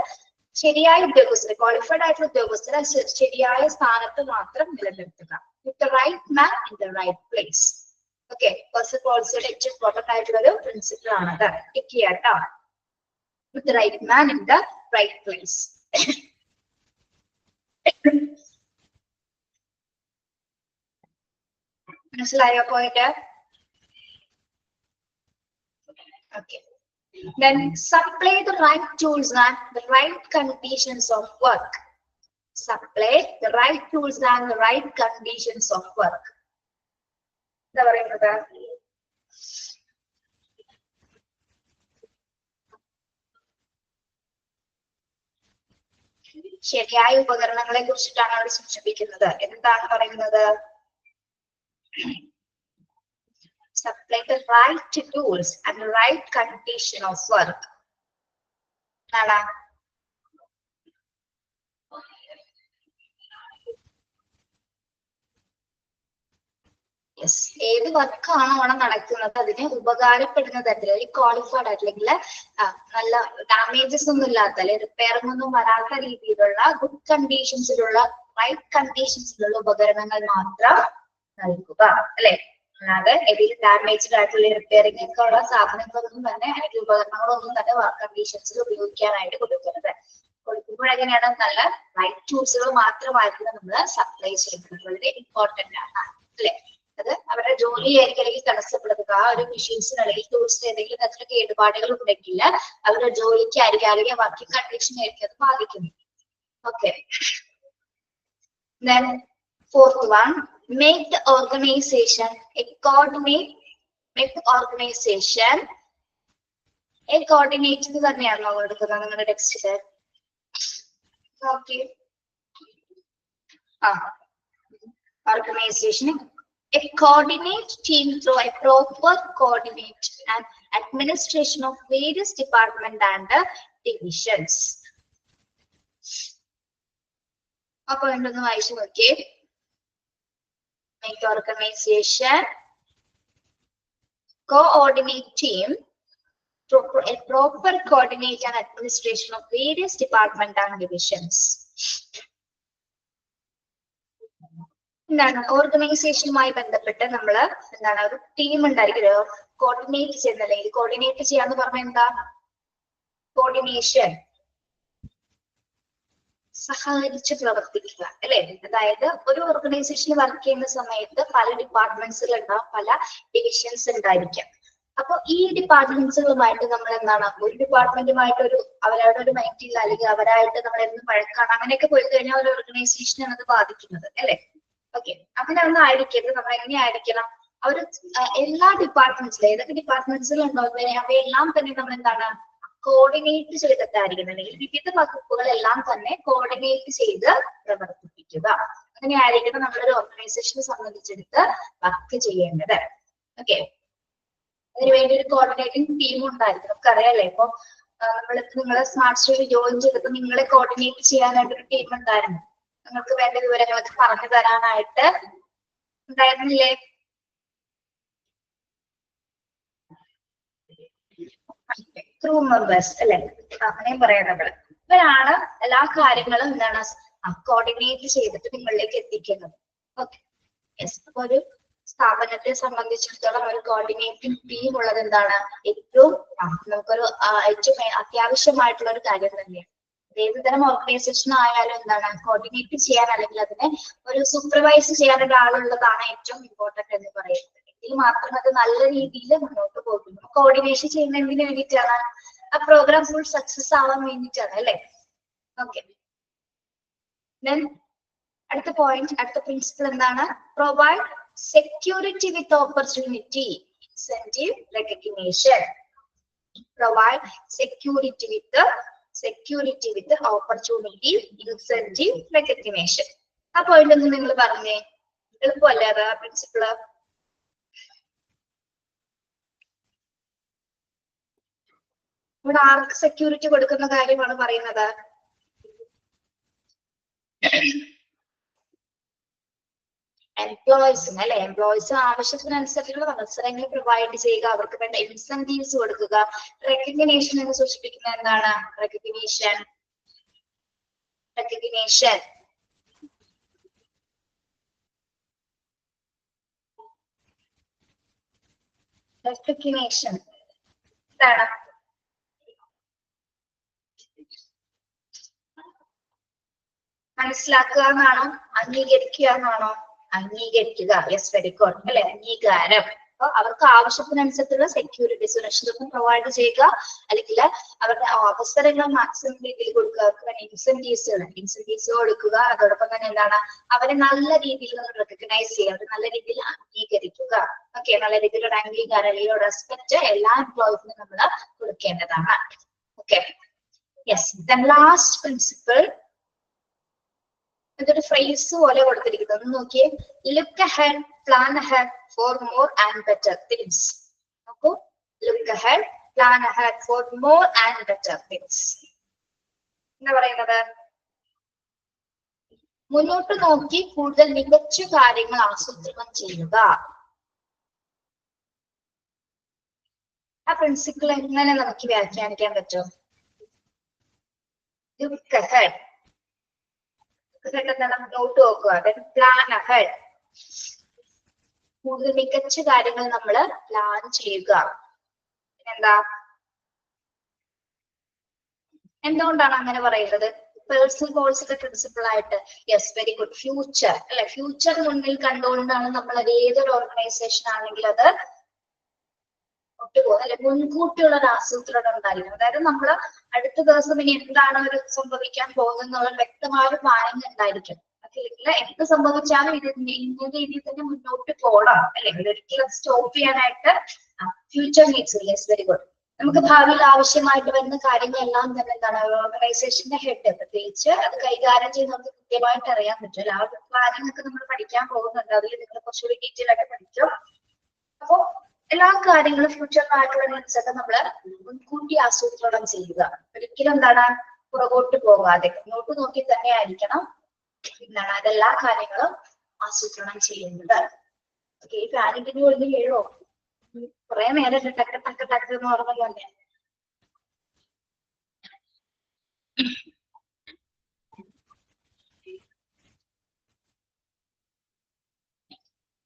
ശരിയായ ഉദ്യോഗസ്ഥർ, ക്വാളിഫൈഡ് ആയിട്ടുള്ള ഉദ്യോഗസ്ഥരെ ശരിയായ സ്ഥാനത്ത് മാത്രം നിലനിർത്തുക. With the right man in the right place. Okay. Personal പോളിസിയുടെ ഏറ്റവും ഇമ്പോർട്ടന്റ് ആയിട്ടുള്ള ഒരു പ്രിൻസിപ്പിൾ ആണത്. ടിക്ക് ചെയ്യാട്ടോ. With the right man in the right place. മനസ്സിലായോ പോയിട്ട്? Okay. Then supply the right tools and the right conditions of work. Supply the right tools and the right conditions of work. എന്താ പറയുന്നത്? ശരിയായ ഉപകരണങ്ങളെ കുറിച്ചിട്ടാണ് അവിടെ സൂചിപ്പിക്കുന്നത്. എന്താണ് പറയുന്നത്? Supply the right tools and the right condition of work. Yes. ഏത് വർക്കാണോ അവിടെ നടക്കുന്നത് അതിന് ഉപകാരപ്പെടുന്ന തരത്തിൽ ക്വാളിഫൈഡ് ആയിട്ടില്ലെങ്കിൽ നല്ല ഡാമേജസ് ഒന്നും ഇല്ലാത്ത അല്ലെങ്കിൽ റിപ്പയറിംഗ് ഒന്നും വരാത്ത രീതിയിലുള്ള ഗുഡ് കണ്ടീഷൻസിലുള്ള റൈറ്റ് കണ്ടീഷൻസിലുള്ള ഉപകരണങ്ങൾ മാത്രം നൽകുക അല്ലെ? അല്ലാതെ ഏതെങ്കിലും ഡാമേജ്ഡ് ആയിട്ടുള്ള റിപ്പയറിംഗ് ഒക്കെ ഉള്ള സാധനങ്ങളൊന്നും തന്നെ അല്ലെങ്കിൽ ഉപകരണങ്ങളൊന്നും തന്നെ വർക്ക് കണ്ടീഷൻസിൽ ഉപയോഗിക്കാനായിട്ട് കൊടുക്കരുത്. കൊടുക്കുമ്പോൾ എങ്ങനെയാണ് നല്ല റൈറ്റ് ടൂൾസുകൾ മാത്രമായിരിക്കും നമ്മൾ സപ്ലൈ ചെയ്യുന്നത്. വളരെ ഇമ്പോർട്ടന്റ് ആണ് അല്ലെ? അത് അവരുടെ ജോലിയായിരിക്കും അല്ലെങ്കിൽ തടസ്സപ്പെടുത്തുക. ആ ഒരു മെഷീൻസിന് അല്ലെങ്കിൽ ടൂൾസിന് ഏതെങ്കിലും തരത്തിലുള്ള കേടുപാടുകൾ ഉണ്ടെങ്കിൽ അവരുടെ ജോലിക്കായിരിക്കും അല്ലെങ്കിൽ വർക്കിംഗ് കണ്ടീഷനായിരിക്കും അത് ബാധിക്കുന്നത്. Okay. Then fourth one, make the organization a coordinate തന്നെയാണോ കൊടുക്കുന്നത് നിങ്ങളുടെ ടെക്സ്റ്റില്? Okay. Organization a coordinate team through a proper coordinate and administration of various departments and divisions. അപ്പോൾ എന്തൊന്ന് വായിച്ചു നോക്കിയേ. Make the organization coordinate team through a proper coordinate and administration of various departments and divisions. എന്താണ് ഓർഗനൈസേഷനുമായി ബന്ധപ്പെട്ട് നമ്മള് എന്താണ് ഒരു ടീം ഉണ്ടായിരിക്കുമല്ലോ, കോർഡിനേറ്റ് ചെയ്യുന്ന അല്ലെങ്കിൽ കോർഡിനേറ്റ് ചെയ്യാന്ന് പറഞ്ഞാൽ എന്താ? കോർഡിനേഷൻ, സഹകരിച്ച് പ്രവർത്തിക്കുക അല്ലെ? അതായത് ഒരു ഓർഗനൈസേഷനിൽ വർക്ക് ചെയ്യുന്ന സമയത്ത് പല ഡിപ്പാർട്ട്മെന്റ്സുകൾ ഉണ്ടാവും, പല ഡിവിഷൻസ് ഉണ്ടായിരിക്കാം. അപ്പൊ ഈ ഡിപ്പാർട്ട്മെന്റ്സുകളുമായിട്ട് നമ്മൾ എന്താണ് ഒരു ഡിപ്പാർട്ട്മെന്റുമായിട്ട് അവരവരുടെ ഒരു മൈൻഡില്ല അല്ലെങ്കിൽ അവരായിട്ട് നമ്മൾ എന്ന് പഴക്കാണ് അങ്ങനെയൊക്കെ പോയി കഴിഞ്ഞാൽ ഒരു ഓർഗനൈസേഷനാണ് അത് ബാധിക്കുന്നത് അല്ലെ? ഓക്കെ. അങ്ങനെ ഒന്നും ആയിരിക്കരുത്. നമ്മൾ എങ്ങനെ ആയിരിക്കണം? അവർ എല്ലാ ഡിപ്പാർട്ട്മെന്റ്സിലും ഏതൊക്കെ ഡിപ്പാർട്ട്മെന്റ്സിൽ ഉണ്ടോ അവയെല്ലാം തന്നെ നമ്മൾ എന്താണ് കോർഡിനേറ്റ് ചെയ്തിട്ടായിരിക്കണം, അല്ലെങ്കിൽ വിവിധ വകുപ്പുകളെല്ലാം തന്നെ കോർഡിനേറ്റ് ചെയ്ത് പ്രവർത്തിപ്പിക്കുക. അങ്ങനെ ആയിരിക്കണം നമ്മളൊരു ഓർഗനൈസേഷനെ സംബന്ധിച്ചെടുത്ത് വർക്ക് ചെയ്യേണ്ടത്. ഓക്കെ. അതിനുവേണ്ടി ഒരു കോർഡിനേറ്റിംഗ് ടീം ഉണ്ടായിരിക്കും. നമുക്കറിയാലേ, ഇപ്പൊ നിങ്ങളെ സ്മാർട്ട് സ്റ്റഡിയിൽ ജോയിൻ ചെയ്തപ്പോൾ നിങ്ങളെ കോർഡിനേറ്റ് ചെയ്യാനായിട്ട് ഒരു ടീം ഉണ്ടായിരുന്നു. നിങ്ങൾക്ക് വേണ്ട വിവരങ്ങളൊക്കെ പറഞ്ഞു തരാനായിട്ട് ഉണ്ടായിരുന്നില്ലേ? ക്രൂ മെമ്പേഴ്സ് അല്ലെ? അങ്ങനെയും പറയാം നമ്മള്. ഇവരാണ് എല്ലാ കാര്യങ്ങളും എന്താണ് കോർഡിനേറ്റ് ചെയ്തിട്ട് നിങ്ങളിലേക്ക് എത്തിക്കുന്നത്. Okay, yes. അപ്പൊ ഒരു സ്ഥാപനത്തെ സംബന്ധിച്ചിടത്തോളം ഒരു കോർഡിനേറ്റിംഗ് ടീം ഉള്ളത് എന്താണ് ഏറ്റവും നമുക്കൊരു ഏറ്റവും അത്യാവശ്യമായിട്ടുള്ള ഒരു കാര്യം തന്നെയാണ്. ഏത് തരം ഓർഗനൈസേഷൻ ആയാലും എന്താണ് കോർഡിനേറ്റ് ചെയ്യാൻ അല്ലെങ്കിൽ അതിനെ ഒരു സൂപ്പർവൈസ് ചെയ്യാൻ ഒരാളുള്ളതാണ് ഏറ്റവും ഇമ്പോർട്ടന്റ് എന്ന് പറയുന്നത്. എങ്കിൽ മാത്രം അത് നല്ല രീതിയിൽ മുന്നോട്ട് പോകുന്നു. കോർഡിനേഷൻ ചെയ്യുന്നതിന് വേണ്ടിയിട്ടാണ് ആ പ്രോഗ്രാം ഫുൾ സക്സസ് ആവാൻ വേണ്ടിയിട്ടാണ് അല്ലെ. ഓക്കെ, അടുത്ത പോയിന്റ്, അടുത്ത പ്രിൻസിപ്പിൾ എന്താണ്? Provide security with opportunity, incentive, recognition. Provide security with opportunity, incentive, recognition. ആ പോയിന്റ് ഒന്ന് നിങ്ങൾ പറഞ്ഞേ. എളുപ്പമല്ലേ അത് പ്രിൻസിപ്പിള്? ഇവിടെ ആർക്ക് സെക്യൂരിറ്റി കൊടുക്കുന്ന കാര്യമാണ് പറയുന്നത്? എംപ്ലോയീസിന് അല്ലെ. എംപ്ലോയീസ് ആവശ്യത്തിനനുസരിച്ചുള്ള അവസരങ്ങൾ പ്രൊവൈഡ് ചെയ്യുക, അവർക്ക് വേണ്ട ഇൻസെന്റീവ്സ് കൊടുക്കുക. റെക്കഗ്നേഷൻ എന്ന് സൂചിപ്പിക്കുന്നത് എന്താണ്? റെക്കഗ്നേഷൻ എന്താണ്? മനസ്സിലാക്കുക എന്നാണോ? അംഗീകരിക്കുക എന്നാണോ? അംഗീകരിക്കുക. യെസ്, വെരി ഗുഡ് അല്ലെ. അംഗീകാരം. അപ്പൊ അവർക്ക് ആവശ്യത്തിനനുസരിച്ചുള്ള സെക്യൂരിറ്റി, സുരക്ഷിതത്വം പ്രൊവൈഡ് ചെയ്യുക, അല്ലെങ്കിൽ അവരുടെ അവസരങ്ങൾ മാക്സിമം രീതിയിൽ കൊടുക്കുക, അവർക്ക് ഇൻസെന്റീവ്സ് കൊടുക്കുക. അതോടൊപ്പം തന്നെ എന്താണ്, അവരെ നല്ല രീതിയിൽ റെക്കഗ്നൈസ് ചെയ്യുക, അവരെ നല്ല രീതിയിൽ അംഗീകരിക്കുക. ഓക്കെ, നല്ല രീതിയിലുള്ള അംഗീകാരം അല്ലെങ്കിൽ റെസ്പെക്ട് എല്ലാ എംപ്ലോയീസിനും നമ്മൾ കൊടുക്കേണ്ടതാണ്. Okay, yes. Then last principle, ഇതൊരു ഫ്രേസ് പോലെ കൊടുത്തിരിക്കുന്നത്. ഒന്ന് നോക്കിയേ. Look ahead, plan ahead for more and better things. നോക്കൂ, look ahead, plan ahead for more and better things. എന്താ പറയുന്നത്? മുന്നോട്ട് നോക്കി കൂടുതൽ മികച്ച കാര്യങ്ങൾ ആസൂത്രണം ചെയ്യുക. ആ പ്രിൻസിപ്പിൾ എങ്ങനെ നമുക്ക് വ്യാഖ്യാനിക്കാൻ പറ്റും? ലുക്ക് അഹെഡ്, നോട്ട് നോക്കുക. പ്ലാൻ അഹെഡ്, കൂടുതൽ മികച്ച കാര്യങ്ങൾ നമ്മൾ പ്ലാൻ ചെയ്യുക. പിന്നെന്താ? എന്തുകൊണ്ടാണ് അങ്ങനെ പറയുന്നത്? പേഴ്സണൽ ഗോൾസിന്റെ പ്രിൻസിപ്പിൾ ആയിട്ട്. Yes, very good. ഫ്യൂച്ചർ അല്ലെ. ഫ്യൂച്ചർ മുന്നിൽ കണ്ടുകൊണ്ടാണ് നമ്മൾ അത് ഏതൊരു ഓർഗനൈസേഷൻ ആണെങ്കിൽ അത് ഒട്ടുപോകും അല്ലെ. മുൻകൂട്ടിയുള്ള ഒരു ആസൂത്രണം ഉണ്ടായിരിക്കും. അതായത് നമ്മൾ അടുത്ത ദിവസം ഇനി എന്താണ് ഒരു സംഭവിക്കാൻ പോകുന്നത് വ്യക്തമായ ഒരു പ്ലാനിങ് ഉണ്ടായിരിക്കും. അല്ലെങ്കിൽ എന്ത് സംഭവിച്ചാലും ഇത് ഇന്ന രീതിയിൽ തന്നെ മുന്നോട്ട് പോകണം അല്ലെ. ഇതൊരിക്കലും സ്റ്റോപ്പ് ചെയ്യാനായിട്ട് future needs. Yes, very good. നമുക്ക് ഭാവിയിൽ ആവശ്യമായിട്ട് വരുന്ന കാര്യങ്ങളെല്ലാം തന്നെ എന്താണ് ഓർഗനൈസേഷന്റെ ഹെഡ് പ്രത്യേകിച്ച് അത് കൈകാര്യം ചെയ്ത് നമുക്ക് കൃത്യമായിട്ട് അറിയാൻ പറ്റും. ആ പ്ലാനിങ് ഒക്കെ നമ്മൾ പഠിക്കാൻ പോകുന്നുണ്ട്. അതിൽ നിങ്ങൾ കുറച്ചുകൂടി ഡീറ്റെയിൽ ആയിട്ട് പഠിക്കും. അപ്പോ എല്ലാ കാര്യങ്ങളും ഫ്യൂച്ചറിനായിട്ടുള്ള നീഡ്സൊക്കെ നമ്മള് മുൻകൂട്ടി ആസൂത്രണം ചെയ്യുക. ഒരിക്കലും എന്താണ് പുറകോട്ട് പോകാതെ മുന്നോട്ട് നോക്കി തന്നെ ആയിരിക്കണം എന്താണ് അതെല്ലാ കാര്യങ്ങളും ആസൂത്രണം ചെയ്യുന്നത്. ഓക്കെ, ഈ പ്ലാനിങ്ങിന് ഒഴിഞ്ഞ് വീഴോ? കുറെ നേരം ടക്ക് എന്ന് പറഞ്ഞ പോലെ.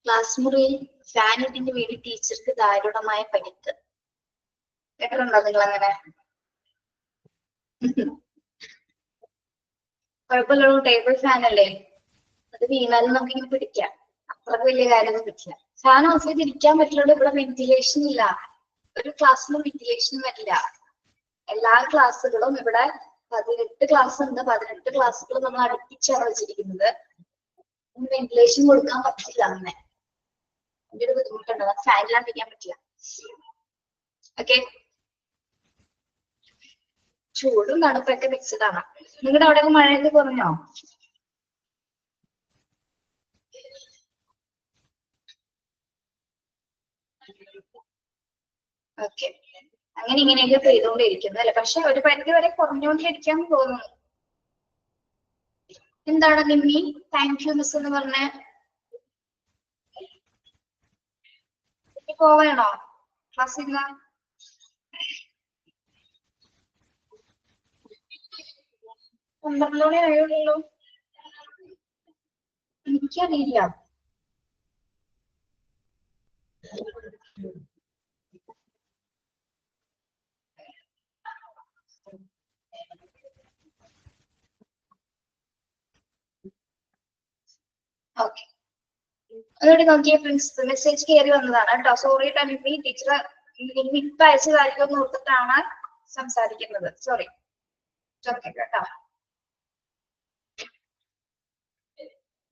ക്ലാസ് മുറിയിൽ ഫാനിറ്റിന് വേണ്ടി ടീച്ചർക്ക് ദാരുണമായ പരിക്ക്. കേട്ടിട്ടുണ്ടോ നിങ്ങൾ അങ്ങനെ? കുഴപ്പമില്ല, ടേബിൾ ഫാൻ അല്ലേ, അത് വീണാലും നമുക്ക് ഇങ്ങനെ പിടിക്കാം. അത്ര വലിയ കാര്യമൊന്നും പറ്റില്ല. ഫാൻ ഓഫ് ചെയ്തിരിക്കാൻ പറ്റുള്ളൂ. ഇവിടെ വെന്റിലേഷൻ ഇല്ല. ഒരു ക്ലാസ്സിലും വെന്റിലേഷൻ വരില്ല. എല്ലാ ക്ലാസ്സുകളും ഇവിടെ 18 ക്ലാസ് ഉണ്ട്. 18 ക്ലാസ്സുകൾ നമ്മൾ അടുപ്പിച്ചാണ് വെച്ചിരിക്കുന്നത്. വെന്റിലേഷൻ കൊടുക്കാൻ പറ്റില്ല. അങ്ങനെ അതിന്റെ ഒരു ബുദ്ധിമുട്ടുണ്ട്. ഫാനിലാണ്ടിരിക്കാൻ പറ്റില്ല. ഓക്കെ, ചൂടും തണുപ്പൊക്കെ മിക്സ്ഡ് ആണ്. നിങ്ങളുടെ അവിടെ മഴയൊക്കെ കുറഞ്ഞോ? ഓക്കെ, അങ്ങനെ ഇങ്ങനെയൊക്കെ പെയ്തുകൊണ്ടിരിക്കുന്നു അല്ലെ. പക്ഷെ ഒരു പരിധി വരെ കുറഞ്ഞുകൊണ്ടിരിക്കാൻ തോന്നുന്നു. എന്താണ് നിമ്മി താങ്ക് യു മിസ് എന്ന് പറഞ്ഞ പോവേണോ ക്ലാസ്സിൽ? 12 ആയുള്ളൂ. എനിക്കറിയില്ല. ഓക്കെ, അതോടെ നോക്കിയ പ്രിൻസിപ്പൽ മെസ്സേജ് കയറി വന്നതാണ് കേട്ടോ. സോറി ടെലിമി ടീച്ചർ ഇപ്പൊ അയച്ച കാര്യമൊന്നും ഓർത്തിട്ടാണ് സംസാരിക്കുന്നത്. സോറി കേട്ടോ.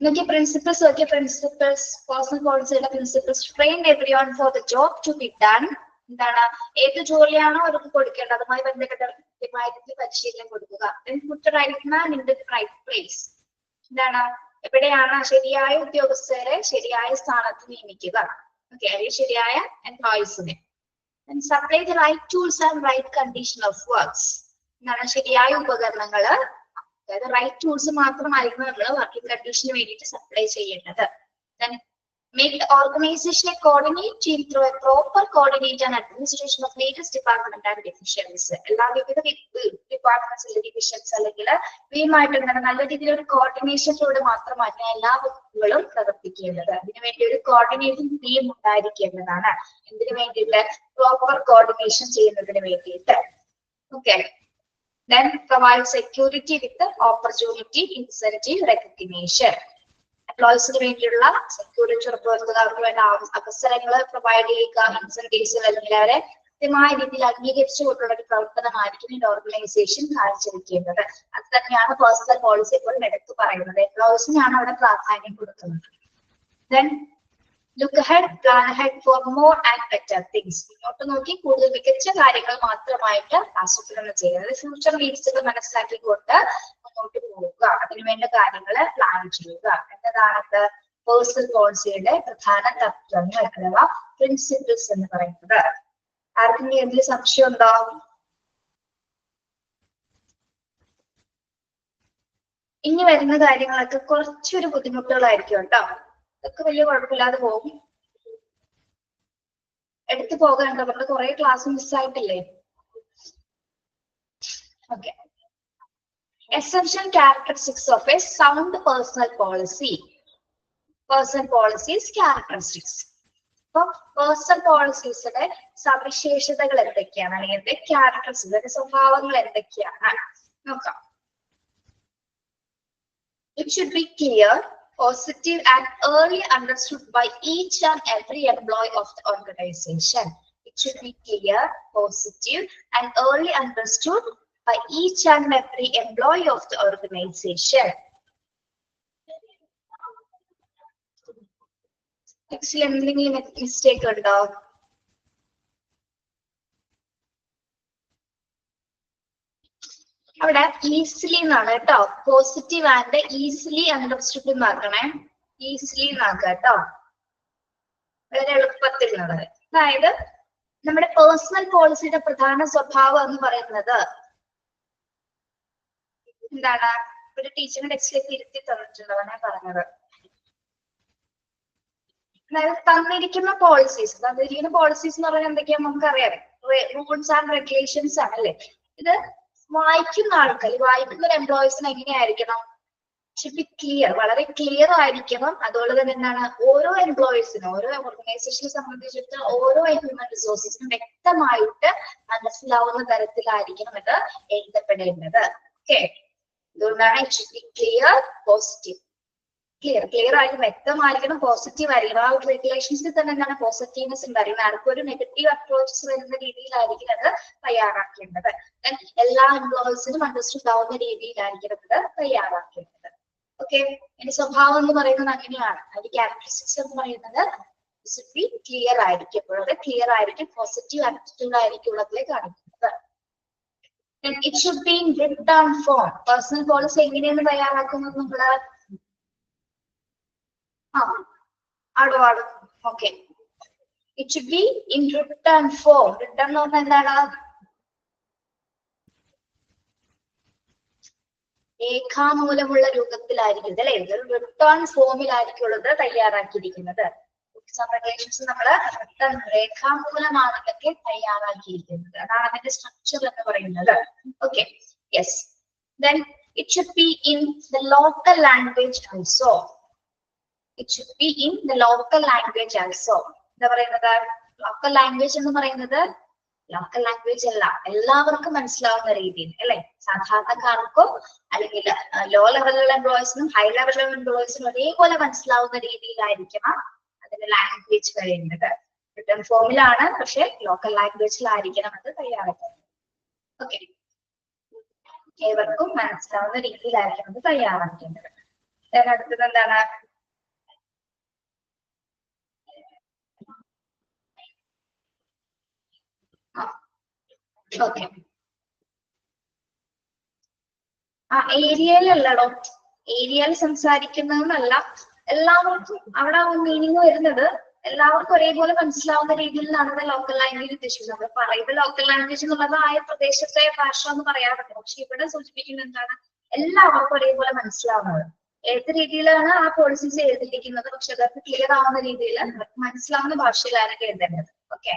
നോക്കിയ പ്രിൻസിപ്പൽസ് പേഴ്സണൽ പോളിസിയുടെ principles train everyone for the job to be done. എന്താണ്, ഏത് ജോലിയാണോ അവർക്ക് കൊടുക്കേണ്ടത് അതുമായി ബന്ധപ്പെട്ട കൃത്യമായ രീതിയിൽ പരിശീലനം കൊടുക്കുക. എന്താണ്, എവിടെയാണ് ശരിയായ ഉദ്യോഗസ്ഥരെ ശരിയായ സ്ഥാനത്ത് നിയമിക്കുക. ഓക്കെ, അല്ലെങ്കിൽ ശരിയായ എംപ്ലോയീസിനെ. Supply the right tools and right condition of works. എന്താണ്, ശരിയായ ഉപകരണങ്ങള്, അതായത് റൈറ്റ് ടൂൾസ് മാത്രമായിരിക്കും നമ്മൾ വർക്കിംഗ് കണ്ടീഷന് വേണ്ടിയിട്ട് സപ്ലൈ ചെയ്യേണ്ടത്. Make the organization a coordinate team through a proper coordinate and administration of various department and divisions. എല്ലാ വിവിധ ഡിപ്പാർട്ട്മെന്റ്സ് ഡിവിഷൻസ് അല്ലെങ്കിൽ ഇവയുമായിട്ട് നല്ല രീതിയിൽ ഒരു കോർഡിനേഷനിലൂടെ മാത്രമാണ് എല്ലാ വകുപ്പുകളും പ്രവർത്തിക്കേണ്ടത്. അതിനുവേണ്ടി ഒരു കോർഡിനേറ്റിംഗ് ടീം ഉണ്ടായിരിക്കേണ്ടതാണ്. എന്തിനു വേണ്ടിയിട്ട്? പ്രോപ്പർ കോർഡിനേഷൻ ചെയ്യുന്നതിന് വേണ്ടിയിട്ട്. Okay, then provide security with the opportunity incentive recognition. എംപ്ലോയീസിന് വേണ്ടിയുള്ള സെക്യൂരിറ്റി ഉറപ്പുവരുത്തുക, അവർക്ക് വേണ്ട അവസരങ്ങൾ പ്രൊവൈഡ് ചെയ്യുക, ഇൻസെന്റീവ്സ് അല്ലെങ്കിൽ അവരെ കൃത്യമായ രീതിയിൽ അംഗീകരിച്ചുകൊണ്ടുള്ള ഒരു പ്രവർത്തനമായിരിക്കും ഈ ഓർഗനൈസേഷൻ കാഴ്ചവെക്കേണ്ടത്. അത് തന്നെയാണ് പേഴ്സണൽ പോളിസി എപ്പോഴും എടുത്തു പറയുന്നത്. എംപ്ലോയീസിനാണ് അവിടെ പ്രാധാന്യം കൊടുക്കുന്നത്. Then look ahead, plan ahead for more and better things. മുന്നോട്ട് നോക്കി കൂടുതൽ മികച്ച കാര്യങ്ങൾ മാത്രമായിട്ട് ആസൂത്രണം ചെയ്യുക. ഫ്യൂച്ചർ നീഡ്സുകൾ മനസ്സിലാക്കിക്കൊണ്ട് മുന്നോട്ട് പോവുക, അതിനുവേണ്ട കാര്യങ്ങൾ പ്ലാൻ ചെയ്യുക എന്നതാണ് പേഴ്സണൽ പോളിസിയുടെ പ്രധാന തത്വങ്ങൾ അഥവാ പ്രിൻസിപ്പിൾസ് എന്ന് പറയുന്നത്. ആർക്കെങ്കിലും എന്തെങ്കിലും സംശയം ഉണ്ടോ? ഇനി വരുന്ന കാര്യങ്ങളൊക്കെ കുറച്ചൊരു ബുദ്ധിമുട്ടുകളായിരിക്കും കേട്ടോ. ഇതൊക്കെ വലിയ കുഴപ്പമില്ലാതെ പോകും. എടുത്തു പോകേണ്ട നമ്മുടെ കുറെ ക്ലാസ് മിസ്സായിട്ടില്ലേ? Okay, essential characteristics of a sound personal policy. Personal policies characteristics. അപ്പൊ പേഴ്സണൽ പോളിസീസിന്റെ സവിശേഷതകൾ എന്തൊക്കെയാണ്, അല്ലെങ്കിൽ ക്യാരക്ടറിസ്റ്റിക്സ്, സ്വഭാവങ്ങൾ എന്തൊക്കെയാണ് നോക്കാം. It should be clear, positive and early understood by each and every employee of the organization. It should be clear, positive and early understood by each and every employee of the organization. Actually, എന്തെങ്കിലും mistake ഉണ്ടോ? അവിടെ ഈസിലി എന്നാണ് കേട്ടോ. പോസിറ്റീവ് ആൻഡ് ഈസിലി അണ്ടർസ്റ്റുഡ് എന്നാക്കണേ. ഈസിലി എന്നാക്കുക കേട്ടോ, വളരെ എളുപ്പത്തിൽ എന്നുള്ളത്. അതായത് നമ്മുടെ പേഴ്സണൽ പോളിസിയുടെ പ്രധാന സ്വഭാവം എന്ന് പറയുന്നത് എന്താണ്? ഒരു ടീച്ചറിന്റെ ടെക്സ്റ്റിലേക്ക് ഇരുത്തി തന്നിട്ടുള്ളതാണ് ഞാൻ പറഞ്ഞത്. അതായത് തന്നിരിക്കുന്ന പോളിസീസ് എന്ന് പറഞ്ഞാൽ എന്തൊക്കെയാ നമുക്കറിയാം. റൂൾസ് ആൻഡ് റെഗുലേഷൻസ് ആണല്ലേ. ഇത് വായിക്കുന്ന ആൾക്കാർ, വായിക്കുന്ന ഒരു എംപ്ലോയീസിന് എങ്ങനെയായിരിക്കണം? ഷുഡ് ബി ക്ലിയർ, വളരെ ക്ലിയർ ആയിരിക്കണം. അതുപോലെ തന്നെ എന്താണ്, ഓരോ എംപ്ലോയീസിനും, ഓരോ ഓർഗനൈസേഷനെ സംബന്ധിച്ചിടത്തോളം ഓരോ ഹ്യൂമൻ റിസോഴ്സസിനും വ്യക്തമായിട്ട് മനസ്സിലാവുന്ന തരത്തിലായിരിക്കണം ഇത് എഴുതപ്പെടേണ്ടത്. ഓക്കെ, അതുകൊണ്ടാണ് it should be clear, positive. Clear ആയിരിക്കും, വ്യക്തമായിരിക്കണം, പോസിറ്റീവ് ആയിരിക്കണം. ആ റെഗുലേഷൻസിൽ തന്നെ എന്താണ് പോസിറ്റീവ്നെസ് ഉണ്ടായിരിക്കണം. ആർക്കൊരു നെഗറ്റീവ് അപ്രോച്ചസ് വരുന്ന രീതിയിലായിരിക്കും അത് തയ്യാറാക്കേണ്ടത്. എല്ലാ എംപ്ലോയീസിനും അണ്ടർസ്റ്റാൻഡ് ആവുന്ന രീതിയിലായിരിക്കും അത് തയ്യാറാക്കേണ്ടത്. ഓക്കെ, എന്റെ സ്വഭാവം എന്ന് പറയുന്നത് അങ്ങനെയാണ്. അതിന്റെ ക്യാരക്ടറിസ്റ്റിക്സ് എന്ന് പറയുന്നത് ക്ലിയർ ആയിരിക്കും, എപ്പോഴും ക്ലിയർ ആയിരിക്കും, പോസിറ്റീവ് ആറ്റിറ്റ്യൂഡ് ആയിരിക്കും ഉള്ളതിലെ കാണിക്കുന്നത്. It should be in written form. Personal policy എങ്ങനെയാണ് തയ്യാറാക്കുന്നത് നമ്മള്? Okay, it should be in written form. Written എന്ന് പറഞ്ഞാൽ എന്താണ്? രേഖാമൂലമുള്ള രൂപത്തിലായിരിക്കും അല്ലെ, റിട്ടേൺ ഫോമിലായിരിക്കുള്ളത് തയ്യാറാക്കിയിരിക്കുന്നത്. റെഗുലേഷൻസ് നമ്മള് റിട്ടേൺ രേഖാമൂലമാണൊക്കെ തയ്യാറാക്കിയിരിക്കുന്നത്. അതാണ് അതിന്റെ സ്ട്രക്ചർ എന്ന് പറയുന്നത്. Okay, yes. Then It should be in the local language also. It should be in the local language also. എന്താ പറയുന്നത്? ലോക്കൽ ലാംഗ്വേജ് എന്ന് പറയുന്നത് ലോക്കൽ ലാംഗ്വേജ് അല്ല, എല്ലാവർക്കും മനസ്സിലാവുന്ന രീതിയിൽ അല്ലെ, സാധാരണക്കാർക്കും അല്ലെങ്കിൽ ലോ ലെവലുള്ള എംപ്ലോയീസിനും ഹൈ ലെവലുള്ള എംപ്ലോയീസിനും ഒരേപോലെ മനസ്സിലാവുന്ന രീതിയിലായിരിക്കണം അതിന്റെ ലാംഗ്വേജ് കഴിയുന്നത്. റിട്ടേൺ ഫോമിലാണ്, പക്ഷെ ലോക്കൽ ലാംഗ്വേജിലായിരിക്കണം അത് തയ്യാറാക്കുന്നത്. ഓക്കെ, ഏവർക്കും മനസ്സിലാവുന്ന രീതിയിലായിരിക്കണം അത് തയ്യാറാക്കേണ്ടത്. അടുത്തത് എന്താണ്? ഓക്കെ, ഏരിയയിലല്ലടോ, ഏരിയയിൽ സംസാരിക്കുന്നതെന്നല്ല, എല്ലാവർക്കും അവിടെ മീനിങ് വരുന്നത് എല്ലാവർക്കും ഒരേപോലെ മനസ്സിലാവുന്ന രീതിയിലാണ് ലോക്കൽ ലാംഗ്വേജ് ഉദ്ദേശിക്കുന്നത്. നമ്മൾ പറയുമ്പോൾ ലോക്കൽ ലാംഗ്വേജ് എന്നുള്ളത് ആയ പ്രദേശത്തെ ഭാഷ എന്ന് പറയാറുണ്ട്, പക്ഷെ ഇവിടെ സൂചിപ്പിക്കുന്നത് എന്താണ്? എല്ലാവർക്കും ഒരേപോലെ മനസ്സിലാവുന്നത്. ഏത് രീതിയിലാണ് ആ പോളിസീസ് എഴുതിയിരിക്കുന്നത്, പക്ഷെ അതർക്ക് ക്ലിയർ ആവുന്ന രീതിയിൽ മനസ്സിലാവുന്ന ഭാഷയിലാണ് എഴുതേണ്ടത്. ഓക്കെ,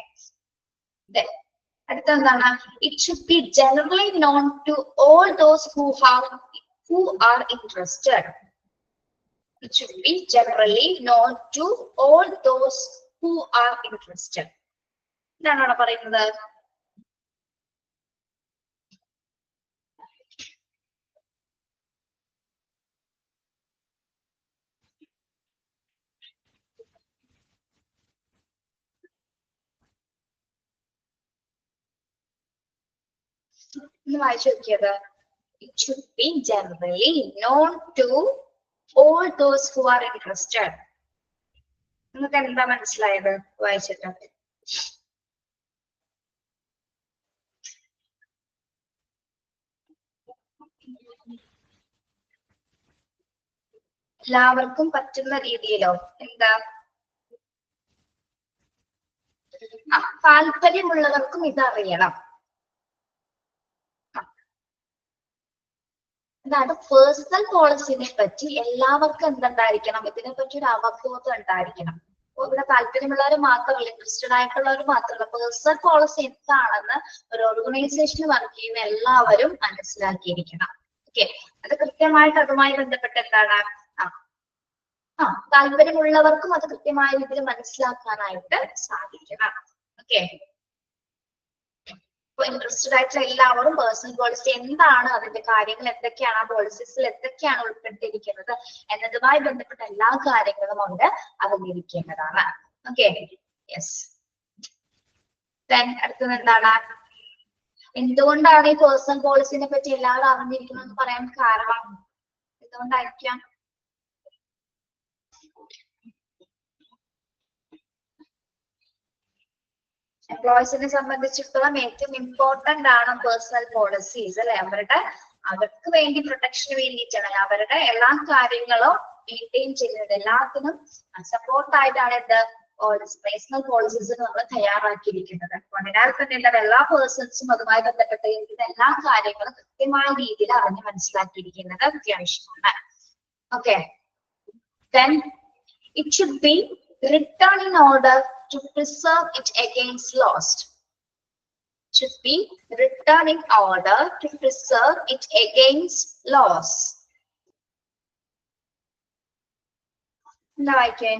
അടുത്ത എന്താണ്? It should be generally known to all those who are interested. It should be generally known to all those who are interested. എന്താണ് അവിടെ പറയുന്നത്? ഒന്ന് വായിച്ചു നോക്കിയത്. It should be generally known to all those who are interested. നിങ്ങൾക്ക് എന്താ മനസ്സിലായത് വായിച്ചിട്ട്? എല്ലാവർക്കും പറ്റുന്ന രീതിയിലോ? എന്താ? താല്പര്യമുള്ളവർക്കും ഇതറിയണം. അതാണ് പേഴ്സണൽ പോളിസിനെ പറ്റി എല്ലാവർക്കും എന്തുണ്ടായിരിക്കണം, ഇതിനെ പറ്റി ഒരു അവബോധം ഉണ്ടായിരിക്കണം. അപ്പൊ ഇവിടെ താല്പര്യമുള്ളവർ മാത്രമല്ല, ഇൻട്രസ്റ്റഡ് ആയിട്ടുള്ളവർ മാത്രമല്ല, പേഴ്സണൽ പോളിസി എന്താണെന്ന് ഒരു ഓർഗനൈസേഷനിൽ വർക്ക് ചെയ്യുന്ന എല്ലാവരും മനസ്സിലാക്കിയിരിക്കണം. ഓക്കെ, അത് കൃത്യമായിട്ട് അതുമായി ബന്ധപ്പെട്ട് എന്താണ് താല്പര്യമുള്ളവർക്കും അത് കൃത്യമായ രീതിയിൽ മനസ്സിലാക്കാനായിട്ട് സാധിക്കണം. ഓക്കെ, ഇൻട്രസ്റ്റഡ് ആയിട്ടുള്ള എല്ലാവരും പേഴ്സണൽ പോളിസി എന്താണ്, അതിന്റെ കാര്യങ്ങൾ എന്തൊക്കെയാണ്, ആ പോളിസീസിൽ എന്തൊക്കെയാണ് ഉൾപ്പെടുത്തിയിരിക്കുന്നത് എന്നതുമായി ബന്ധപ്പെട്ട എല്ലാ കാര്യങ്ങളും കൊണ്ട് അറിഞ്ഞിരിക്കേണ്ടതാണ്. Okay, yes. അടുത്തത് എന്താണ്? എന്തുകൊണ്ടാണ് ഈ പേഴ്സണൽ പോളിസിനെ പറ്റി എല്ലാവരും അറിഞ്ഞിരിക്കണം എന്ന് പറയാൻ കാരണം? എന്തുകൊണ്ടായിരിക്കാം? എംപ്ലോയീസിനെ സംബന്ധിച്ചിടത്തോളം ഏറ്റവും ഇമ്പോർട്ടന്റ് ആണ് പേഴ്സണൽ പോളിസീസ് അല്ലെ. അവർക്ക് വേണ്ടി പ്രൊട്ടക്ഷന് വേണ്ടിയിട്ടാണ്, അവരുടെ എല്ലാ കാര്യങ്ങളും മെയിൻറ്റെയിൻ ചെയ്യുന്നത്, എല്ലാത്തിനും സപ്പോർട്ടായിട്ടാണ് എന്ത് പേഴ്സണൽ പോളിസീസ് നമ്മൾ തയ്യാറാക്കിയിരിക്കുന്നത്. അതിനാൽ തന്നെ എന്താ എല്ലാ പേഴ്സൺസും അതുമായി ബന്ധപ്പെട്ടിരിക്കുന്ന എല്ലാ കാര്യങ്ങളും കൃത്യമായ രീതിയിൽ അറിഞ്ഞ് മനസ്സിലാക്കിയിരിക്കുന്നത് അത്യാവശ്യമാണ്. Okay, then it should be written in order to preserve it against loss. Should be written in order to preserve it against loss. എന്താ വായിക്കേ?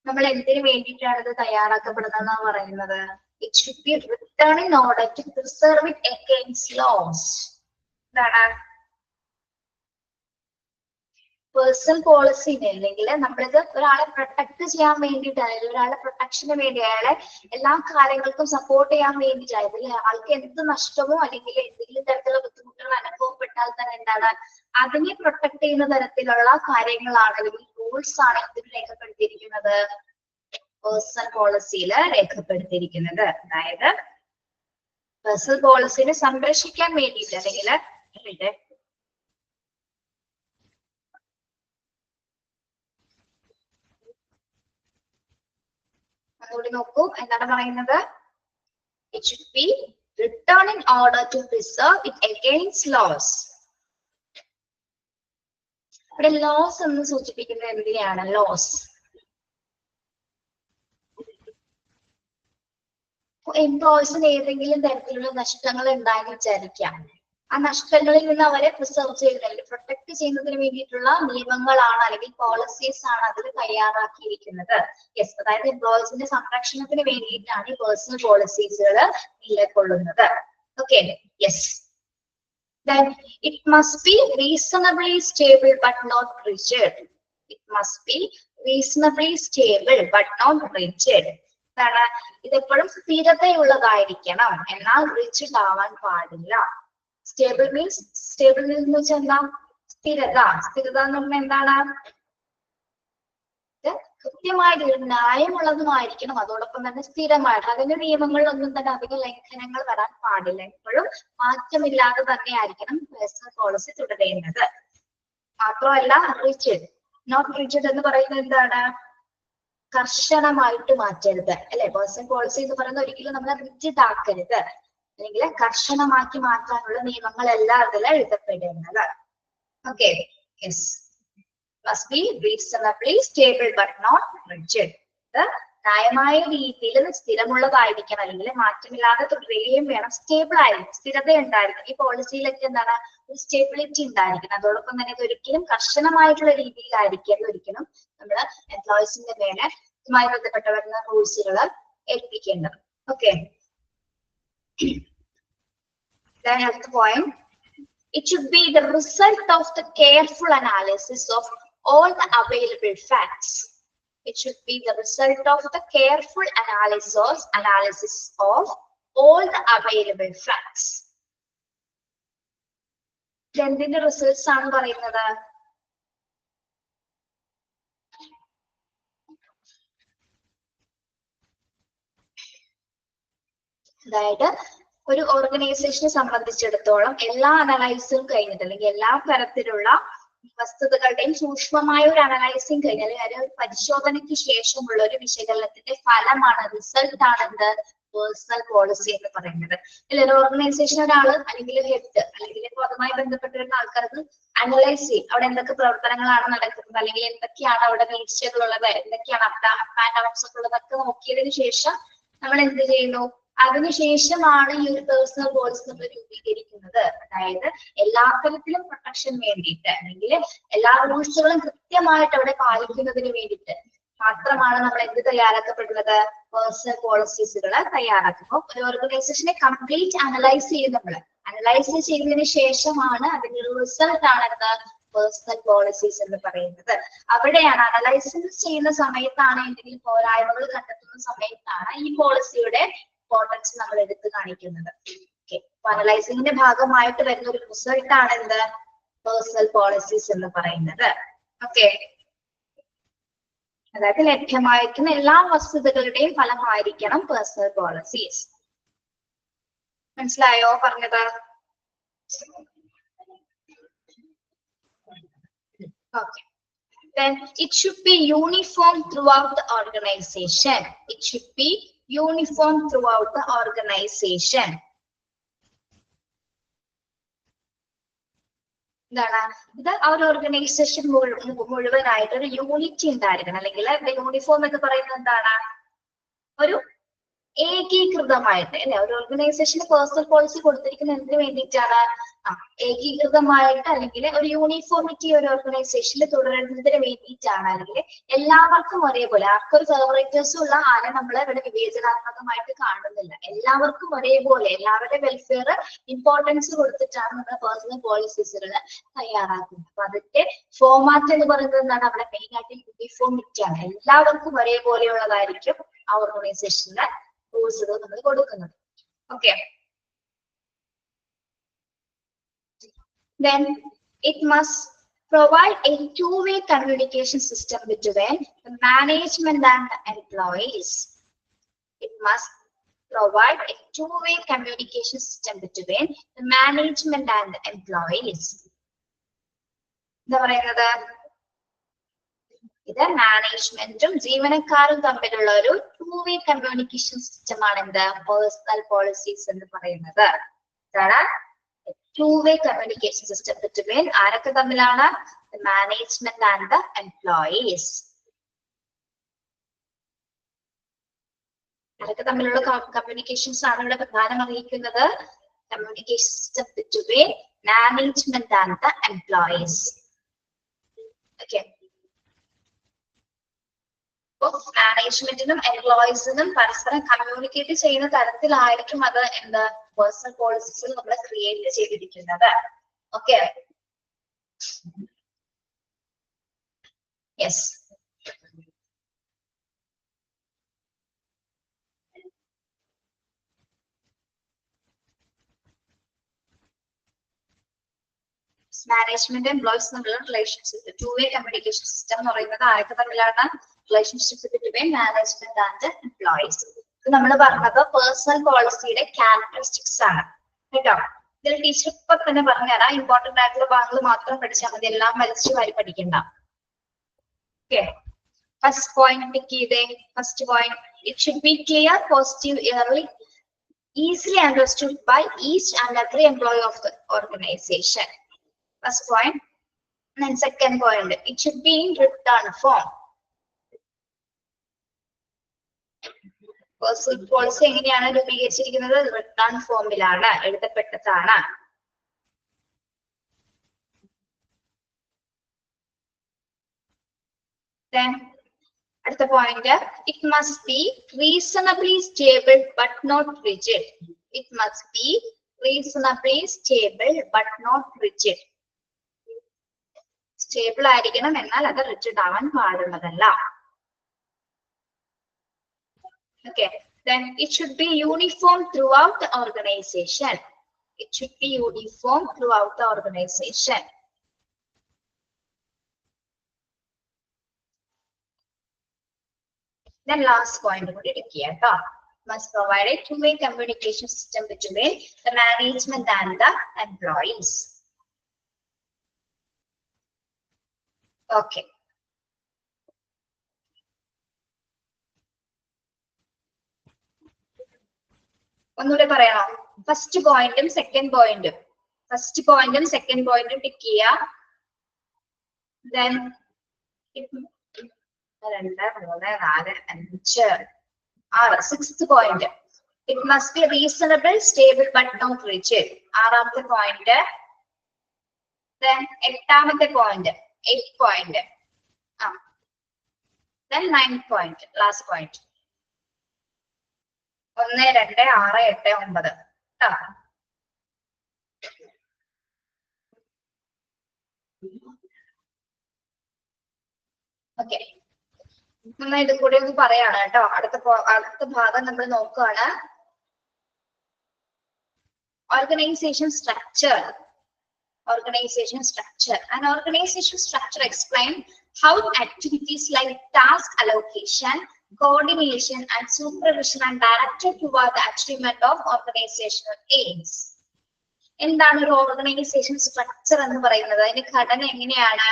നമ്മൾ എന്തിനു വേണ്ടിയിട്ടാണ് ഇത് തയ്യാറാക്കപ്പെടുന്നതെന്നാണ് പറയുന്നത്? It should be written in order to preserve it against loss. എന്താണ് പേഴ്സണൽ പോളിസി? അല്ലെങ്കിൽ നമ്മളിത് ഒരാളെ പ്രൊട്ടക്ട് ചെയ്യാൻ വേണ്ടിയിട്ടായാലും ഒരാളെ പ്രൊട്ടക്ഷന് വേണ്ടി അയാളെ എല്ലാ കാര്യങ്ങൾക്കും സപ്പോർട്ട് ചെയ്യാൻ വേണ്ടിയിട്ടായാലും ആൾക്ക് എന്ത് നഷ്ടമോ അല്ലെങ്കിൽ എന്തെങ്കിലും തരത്തിലുള്ള ബുദ്ധിമുട്ടുകൾ അനുഭവപ്പെട്ടാൽ തന്നെ എന്താണ് അതിനെ പ്രൊട്ടക്ട് ചെയ്യുന്ന തരത്തിലുള്ള കാര്യങ്ങളാണ്, റൂൾസ് ആണ് ഇതിൽ രേഖപ്പെടുത്തിയിരിക്കുന്നത്, പേഴ്സണൽ പോളിസിയിൽ രേഖപ്പെടുത്തിയിരിക്കുന്നത്. അതായത് പേഴ്സണൽ പോളിസിനെ സംരക്ഷിക്കാൻ വേണ്ടിയിട്ട് അല്ലെങ്കിൽ അതുകൂടി നോക്കൂ എന്താണ് പറയുന്നത്? It should be written in order to preserve it against loss. ഇവിടെ ലോസ് എന്ന് സൂചിപ്പിക്കുന്നത് എന്തിനെയാണ്? ലോസ്. എംപ്ലോയീസിന് ഏതെങ്കിലും തരത്തിലുള്ള നഷ്ടങ്ങൾ ഉണ്ടായെന്ന് വിചാരിക്കാം. ആ നഷ്ടങ്ങളിൽ നിന്ന് അവരെ പ്രിസർവ് ചെയ്യുന്നതിന്, പ്രൊട്ടക്ട് ചെയ്യുന്നതിന് വേണ്ടിയിട്ടുള്ള നിയമങ്ങളാണ് അല്ലെങ്കിൽ പോളിസീസ് ആണ് അതിൽ തയ്യാറാക്കിയിരിക്കുന്നത്. യെസ്, അതായത് എംപ്ലോയീസിന്റെ സംരക്ഷണത്തിന് വേണ്ടിയിട്ടാണ് ഈ പേഴ്സണൽ പോളിസീസുകൾ നിലകൊള്ളുന്നത്. Okay, yes. Then it must be reasonably stable but not rigid. It must be reasonably stable but not rigid. എന്താണ്? ഇതെപ്പോഴും സ്ഥിരതയുള്ളതായിരിക്കണം, എന്നാൽ റിജിഡ് ആവാൻ പാടില്ല. സ്റ്റേബിൾ മീൻസ്, സ്റ്റേബിൾ എന്ന് വെച്ചാൽ എന്താ? സ്ഥിരത. സ്ഥിരത എന്ന് പറഞ്ഞാൽ എന്താണ്? കൃത്യമായിട്ട് ന്യായമുള്ളതുമായിരിക്കണം, അതോടൊപ്പം തന്നെ സ്ഥിരമായിട്ട്. അതിന്റെ നിയമങ്ങളിലൊന്നും തന്നെ അധികം ലംഘനങ്ങൾ വരാൻ പാടില്ല. എപ്പോഴും മാറ്റമില്ലാതെ തന്നെ ആയിരിക്കണം പേഴ്സണൽ പോളിസി തുടരേണ്ടത്. മാത്രമല്ല റിജിഡ്. നോട്ട് റിജിഡ് എന്ന് പറയുന്നത് എന്താണ്? കർശനമായിട്ട് മാറ്റരുത്, അല്ലെ? പേഴ്സണൽ പോളിസി എന്ന് പറയുന്നത് ഒരിക്കലും നമ്മൾ റിജിഡ് ആക്കരുത്, അല്ലെങ്കിൽ കർശനമാക്കി മാറ്റാനുള്ള നിയമങ്ങളല്ല അതിൽ എഴുതപ്പെടേണ്ടത്. Okay, yes. Must be reasonably stable but not rigid. ന്യായമായ രീതിയിൽ സ്ഥിരമുള്ളതായിരിക്കണം, അല്ലെങ്കിൽ മാറ്റമില്ലാതെ തുടരുകയും വേണം. സ്റ്റേബിൾ ആയിരിക്കും, സ്ഥിരത ഉണ്ടായിരിക്കണം. ഈ പോളിസിയിലൊക്കെ എന്താണ്? ഒരു സ്റ്റെബിലിറ്റി ഉണ്ടായിരിക്കണം. അതോടൊപ്പം തന്നെ ഇത് ഒരിക്കലും കർശനമായിട്ടുള്ള രീതിയിലായിരിക്കും ഒരിക്കലും നമ്മൾ എംപ്ലോയീസിന്റെ മേലെ ഇതുമായി ബന്ധപ്പെട്ട് വരുന്ന റൂൾസുകൾ ഏൽപ്പിക്കേണ്ടത്. ഓക്കെ, അടുത്ത point. It should be the result of the careful analysis of all the available facts. It should be the result of the careful analysis of all the available facts. എന്തിന്റെ റിസൾട്ട്സ് ആണ് പറയുന്നത്? അതായത് ഒരു ഓർഗനൈസേഷനെ സംബന്ധിച്ചിടത്തോളം എല്ലാ അനലൈസും കഴിഞ്ഞിട്ട്, അല്ലെങ്കിൽ എല്ലാ തരത്തിലുള്ള വസ്തുതകളുടെയും സൂക്ഷ്മമായ ഒരു അനലൈസിങ് കഴിഞ്ഞാൽ, അല്ലെങ്കിൽ ഒരു പരിശോധനയ്ക്ക് ശേഷമുള്ള ഒരു വിശകലനത്തിന്റെ ഫലമാണ്, റിസൾട്ട് ആണ് എന്ത്? പേഴ്സണൽ പോളിസി എന്ന് പറയുന്നത്. അല്ലെ, ഒരു ഓർഗനൈസേഷൻ ഒരാള് അല്ലെങ്കിൽ ഹെഡ് അല്ലെങ്കിൽ അതുമായി ബന്ധപ്പെട്ടിരുന്ന ആൾക്കാർക്ക് അനലൈസ് ചെയ്യും. അവിടെ എന്തൊക്കെ പ്രവർത്തനങ്ങളാണ് നടക്കുന്നത്, അല്ലെങ്കിൽ എന്തൊക്കെയാണ് അവിടെ വീഴ്ചകളുള്ളത്, എന്തൊക്കെയാണ് അപ്പ് ആൻഡ് ഡൗൺസ് ഒക്കെ ഉള്ളതൊക്കെ നോക്കിയതിനു ശേഷം നമ്മൾ എന്ത് ചെയ്യുന്നു? അതിനുശേഷമാണ് ഈ ഒരു പേഴ്സണൽ പോളിസി നമ്മൾ രൂപീകരിക്കുന്നത്. അതായത് എല്ലാ തരത്തിലും പ്രൊട്ടക്ഷൻ വേണ്ടിയിട്ട്, അല്ലെങ്കിൽ എല്ലാ റൂൾസുകളും കൃത്യമായിട്ട് അവിടെ പാലിക്കുന്നതിന് വേണ്ടിയിട്ട് മാത്രമാണ് നമ്മൾ എന്ത് തയ്യാറാക്കപ്പെടുന്നത്? പേഴ്സണൽ പോളിസീസുകൾ തയ്യാറാക്കുമ്പോൾ ഒരു ഓർഗനൈസേഷനെ കംപ്ലീറ്റ് അനലൈസ് ചെയ്യും. നമ്മൾ അനലൈസ് ചെയ്തതിനു ശേഷമാണ് അതിന്റെ റിസൾട്ട് ആണ് എന്താ? പേഴ്സണൽ പോളിസീസ് എന്ന് പറയുന്നത്. അവിടെയാണ് അനലൈസിസ് ചെയ്യുന്ന സമയത്താണ്, എന്തെങ്കിലും പോരായ്മകൾ കണ്ടെത്തുന്ന സമയത്താണ് ഈ പോളിസിയുടെ ഇമ്പോർട്ടൻസ് നമ്മൾ എടുത്തു കാണിക്കുന്നത്. ഓക്കെ, അനലൈസിംഗിന്റെ ഭാഗമായിട്ട് വരുന്ന ഒരു റിസൾട്ട് ആണ് എന്ത്? പേഴ്സണൽ പോളിസീസ് എന്ന് പറയുന്നത്. ഓക്കെ, അതായത് ലഭ്യമായിരിക്കുന്ന എല്ലാ വസ്തുതകളുടെയും ഫലമായിരിക്കണം പേഴ്സണൽ പോളിസീസ്. മനസ്സിലായോ പറഞ്ഞത്? Okay. Then it should be uniform throughout the organization. It should be uniform throughout the organization. എന്താണ് ഇത്? ആ ഒരു ഓർഗനൈസേഷൻ മുഴുവനായിട്ട് ഒരു യൂണിറ്റി ഉണ്ടായിരിക്കണം, അല്ലെങ്കിൽ യൂണിഫോം എന്ന് പറയുന്നത് എന്താണ്? ഒരു ഏകീകൃതമായിട്ട്, അല്ലെ? ഒരു ഓർഗനൈസേഷന് പേഴ്സണൽ പോളിസി കൊടുത്തിരിക്കുന്നത് എന്തിനു വേണ്ടിയിട്ടാണ്? ഏകീകൃതമായിട്ട്, അല്ലെങ്കിൽ ഒരു യൂണിഫോമിറ്റി ഒരു ഓർഗനൈസേഷനിൽ തുടരുന്നതിന് വേണ്ടിയിട്ടാണ്. അല്ലെങ്കിൽ എല്ലാവർക്കും ഒരേപോലെ, ആർക്കൊരു ഫേവറേറ്റേഴ്സും ഉള്ള ആരെ നമ്മൾ ഇവിടെ വിവേചനാത്മകമായിട്ട് കാണുന്നില്ല. എല്ലാവർക്കും ഒരേപോലെ, എല്ലാവരുടെ വെൽഫെയർ ഇമ്പോർട്ടൻസ് കൊടുത്തിട്ടാണ് നമ്മുടെ പേഴ്സണൽ പോളിസീസുകൾ തയ്യാറാക്കുന്നത്. അപ്പൊ അതിന്റെ ഫോമാറ്റ് എന്ന് പറയുന്നത് എന്താണ്? അവിടെ മെയിൻ ആയിട്ട് യൂണിഫോമിറ്റി ആണ്. എല്ലാവർക്കും ഒരേപോലെയുള്ളതായിരിക്കും ആ ഓർഗനൈസേഷനിലെ റൂൾസുകൾ നമ്മൾ കൊടുക്കുന്നത്. Okay, then it must provide a two-way communication system between the management and the employees. It must provide a two-way communication system between the management and the employees. എന്താ പറയുന്നത്? ഇത് മാനേജ്മെന്റും ജീവനക്കാരും തമ്മിലുള്ള ഒരു ടൂ-വേ കമ്മ്യൂണിക്കേഷൻ സിസ്റ്റം ആണ് എന്ത് പേഴ്സണൽ പോളിസീസ് എന്ന് പറയുന്നത്. ഇതാണ് ടൂ-വേ കമ്മ്യൂണിക്കേഷൻ സിസ്റ്റം ബിറ്റ്വീൻ ആരൊക്കെ തമ്മിലാണ്? Management and the employees. ആരൊക്കെ തമ്മിലുള്ള കമ്മ്യൂണിക്കേഷൻസ് ആണ് ഇവിടെ പ്രധാനം അറിയിക്കുന്നത്? Communication system between management and the employees. Okay, മാനേജ്മെന്റിനും എംപ്ലോയീസിനും പരസ്പരം കമ്മ്യൂണിക്കേറ്റ് ചെയ്യുന്ന തരത്തിലായിരിക്കും അത് എന്ത് പേഴ്സണൽ പോളിസീസിൽ നമ്മൾ ക്രിയേറ്റ് ചെയ്തിരിക്കുന്നത്. Okay, yes. മാനേജ്മെന്റ് എംപ്ലോയീസ് തമ്മിലുള്ള റിലേഷൻഷിപ്പ് ടൂ-വേ കമ്മ്യൂണിക്കേഷൻ സിസ്റ്റം എന്ന് പറയുന്നത് ആരൊക്കെ തമ്മിലാണ്? Relationship between management and employees. ഇത് നമ്മൾ പറഞ്ഞത് പേഴ്സണൽ പോളിസിയുടെ ക്യാരക്ടറിസ്റ്റിക്സ് ആണ് കേട്ടോ. ഇതിൽ ടീച്ചർ ഇപ്പൊ തന്നെ പറഞ്ഞുതരാം. ഇമ്പോർട്ടന്റ് ആയിട്ടുള്ള ഭാഗങ്ങൾ മാത്രം പഠിച്ചാൽ മതി, എല്ലാം വലിച്ചു വാരി പഠിക്കണ്ട. ഓക്കെ, ഫസ്റ്റ് പോയിന്റ് പിക്ക് ചെയ്തേ. First point, it should be clear, positive, early, easily understood by each and every employee of the organization. First point. And then second point, it should be in written form. Personal policy എങ്ങനെയാണ് രൂപീകരിച്ചിരിക്കുന്നത്? റിട്ടേൺ ഫോമിലാണ്, എഴുതപ്പെട്ടതാണ്. Then അടുത്ത point, it must be reasonably stable but not rigid. It must be reasonably stable but not rigid. Stable ആയിരിക്കണം, എന്നാൽ അത് റിജിഡ് ആവാൻ പാടുള്ളതല്ല. Okay, then it should be uniform throughout the organization. It should be uniform throughout the organization. Then last point, must provide a two-way communication system between the management and the employees. Okay. ഒന്നുകൂടെ പറയാം. ഫസ്റ്റ് പോയിന്റും സെക്കൻഡ് പോയിന്റും ടിക്ക് ചെയ്യുക. Then 2, 3, 4, 5, 6. Sixth point, it must be reasonable stable but not rigid. ആറാമത്തെ പോയിന്റ്. Then എട്ടാമത്തെ point, 8th point. Then 9th point, last point. 1, 2, 6, 8, 9. Okay, ഇത് കൂടെ ഒന്ന് പറയാണ് കേട്ടോ. അടുത്ത ഭാഗം നമ്മൾ നോക്കുകയാണ്. Organisation structure. An organization structure explains how activities like task allocation, coordination and supervision are directed toward the achievement of organizational aims. എന്താണ് ഒരു ഓർഗനൈസേഷൻ സ്ട്രക്ചർ എന്ന് പറയുന്നത്? അതിന്റെ ഘടന എങ്ങനെയാണ്?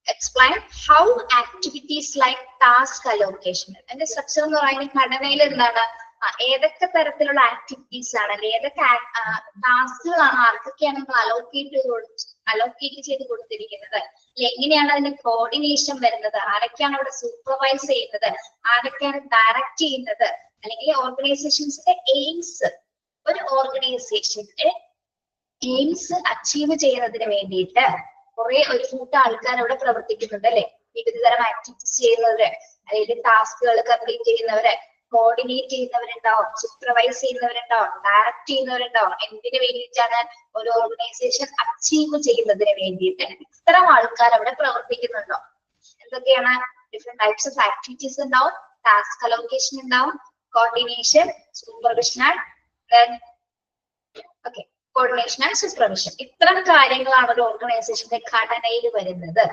Explain how activities like task allocation. അതിന്റെ സ്ട്രക്ചർ എന്ന് പറയുന്ന ഘടനയിൽ എന്താണ്? ഏതൊക്കെ തരത്തിലുള്ള ആക്ടിവിറ്റീസ് ആണ്, അല്ലെങ്കിൽ ഏതൊക്കെ ടാസ്കുകളാണ് ആർക്കൊക്കെയാണ് നമ്മൾ അലോക്കേറ്റ് ചെയ്ത് കൊടുത്തിരിക്കുന്നത്, അല്ലെ എങ്ങനെയാണ് അതിന്റെ കോർഡിനേഷൻ വരുന്നത്, ആരൊക്കെയാണ് അവിടെ സൂപ്പർവൈസ് ചെയ്യുന്നത്, ആരൊക്കെയാണ് ഡയറക്റ്റ് ചെയ്യുന്നത്, അല്ലെങ്കിൽ ഓർഗനൈസേഷൻസിന്റെ എയിംസ്. ഒരു ഓർഗനൈസേഷന്റെ എയിംസ് അച്ചീവ് ചെയ്യുന്നതിന് വേണ്ടിയിട്ട് ഒരു കൂട്ടം ആൾക്കാർ അവിടെ പ്രവർത്തിക്കുന്നുണ്ട് അല്ലെ. വിവിധ തരം ആക്ടിവിറ്റീസ് ചെയ്യുന്നവര്, അല്ലെങ്കിൽ ടാസ്കുകൾ കംപ്ലീറ്റ് ചെയ്യുന്നവര്, കോർഡിനേറ്റ് ചെയ്യുന്നവരുണ്ടാവും, സൂപ്പർവൈസ് ചെയ്യുന്നവരുണ്ടാവും, ഡയറക്റ്റ് ചെയ്യുന്നവരുണ്ടാവും. എന്തിനു വേണ്ടിയിട്ടാണ്? ഒരു ഓർഗനൈസേഷൻ അച്ചീവ് ചെയ്യുന്നതിന് വേണ്ടിയിട്ട് ഇത്തരം ആൾക്കാർ അവിടെ പ്രവർത്തിക്കുന്നുണ്ടോ? എന്തൊക്കെയാണ്? ഡിഫറെന്റ് ടൈപ്സ് ഓഫ് ആക്ടിവിറ്റീസ് ഉണ്ടാവും, ടാസ്ക് അലോക്കേഷൻ ഉണ്ടാവും, coordination, supervision, coordination and supervision. ഇത്തരം കാര്യങ്ങളാണ് ഒരു ഓർഗനൈസേഷന്റെ ഘടനയിൽ വരുന്നത്.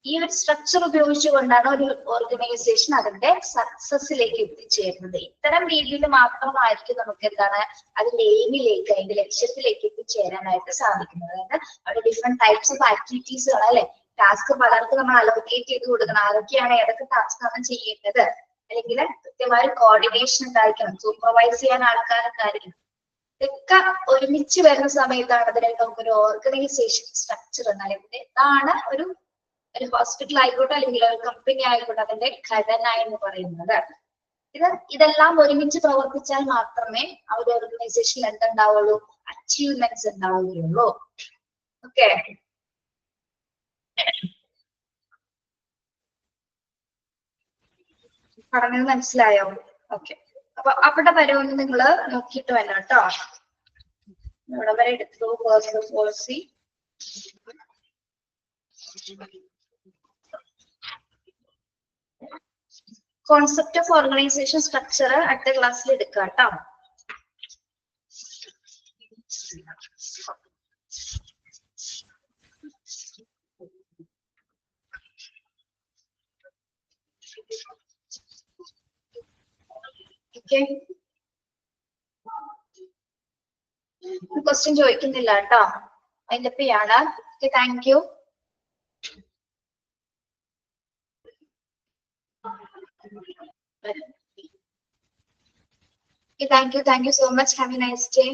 ഈ ഒരു സ്ട്രക്ചർ ഉപയോഗിച്ചുകൊണ്ടാണ് ഒരു ഓർഗനൈസേഷൻ അതിന്റെ സക്സസിലേക്ക് എത്തിച്ചേരുന്നത്. ഇത്തരം രീതിയിൽ മാത്രമായിരിക്കും നമുക്ക് എന്താണ് അതിന്റെ എയിമിലേക്ക്, അതിന്റെ ലക്ഷ്യത്തിലേക്ക് എത്തിച്ചേരാനായിട്ട് സാധിക്കുന്നത്. അതായത് അവിടെ ഡിഫറെന്റ് ടൈപ്സ് ഓഫ് ആക്ടിവിറ്റീസുകൾ അല്ലെ, ടാസ്ക് പലർക്കും നമ്മൾ അലോക്കേറ്റ് ചെയ്ത് കൊടുക്കണം. ആരൊക്കെയാണ് ഏതൊക്കെ ടാസ്ക് ആണ് ചെയ്യേണ്ടത്, അല്ലെങ്കിൽ കൃത്യമായ കോർഡിനേഷൻ ഉണ്ടായിരിക്കണം, സൂപ്പർവൈസ് ചെയ്യാൻ ആൾക്കാരുണ്ടായിരിക്കണം. ഇതൊക്കെ ഒരുമിച്ച് വരുന്ന സമയത്താണ് അതിനെ നമുക്കൊരു ഓർഗനൈസേഷൻ സ്ട്രക്ചർ എന്നറിയുന്നത്. ഇതാണ് ഒരു ഹോസ്പിറ്റൽ ആയിക്കോട്ടെ അല്ലെങ്കിൽ ഒരു കമ്പനി ആയിക്കോട്ടെ അതിന്റെ ഘടന എന്ന് പറയുന്നത്. ഇതെല്ലാം ഒരുമിച്ച് പ്രവർത്തിച്ചാൽ മാത്രമേ ആ ഒരു ഓർഗനൈസേഷനിൽ എന്തുണ്ടാവുള്ളൂ, അച്ചീവ്മെന്റ്സ് ഉണ്ടാവുകയുള്ളൂ. ഓക്കെ, പറഞ്ഞത് മനസ്സിലായോ? ഓക്കെ, അപ്പൊ അവിടെ വരെ ഒന്ന് നിങ്ങൾ നോക്കിയിട്ട് വേണം കേട്ടോ. ഇവിടെ വരെ എടുത്തു personal policy. Concept of organisation structure അടുത്ത ക്ലാസ്സിൽ എടുക്കാം കേട്ടോ. ഓക്കെ, ക്വസ്റ്റ്യൻ ചോദിക്കുന്നില്ല കേട്ടോ. അതിന്റെ പേയാണ്. Okay, thank you. Thank you so much. Have a nice day.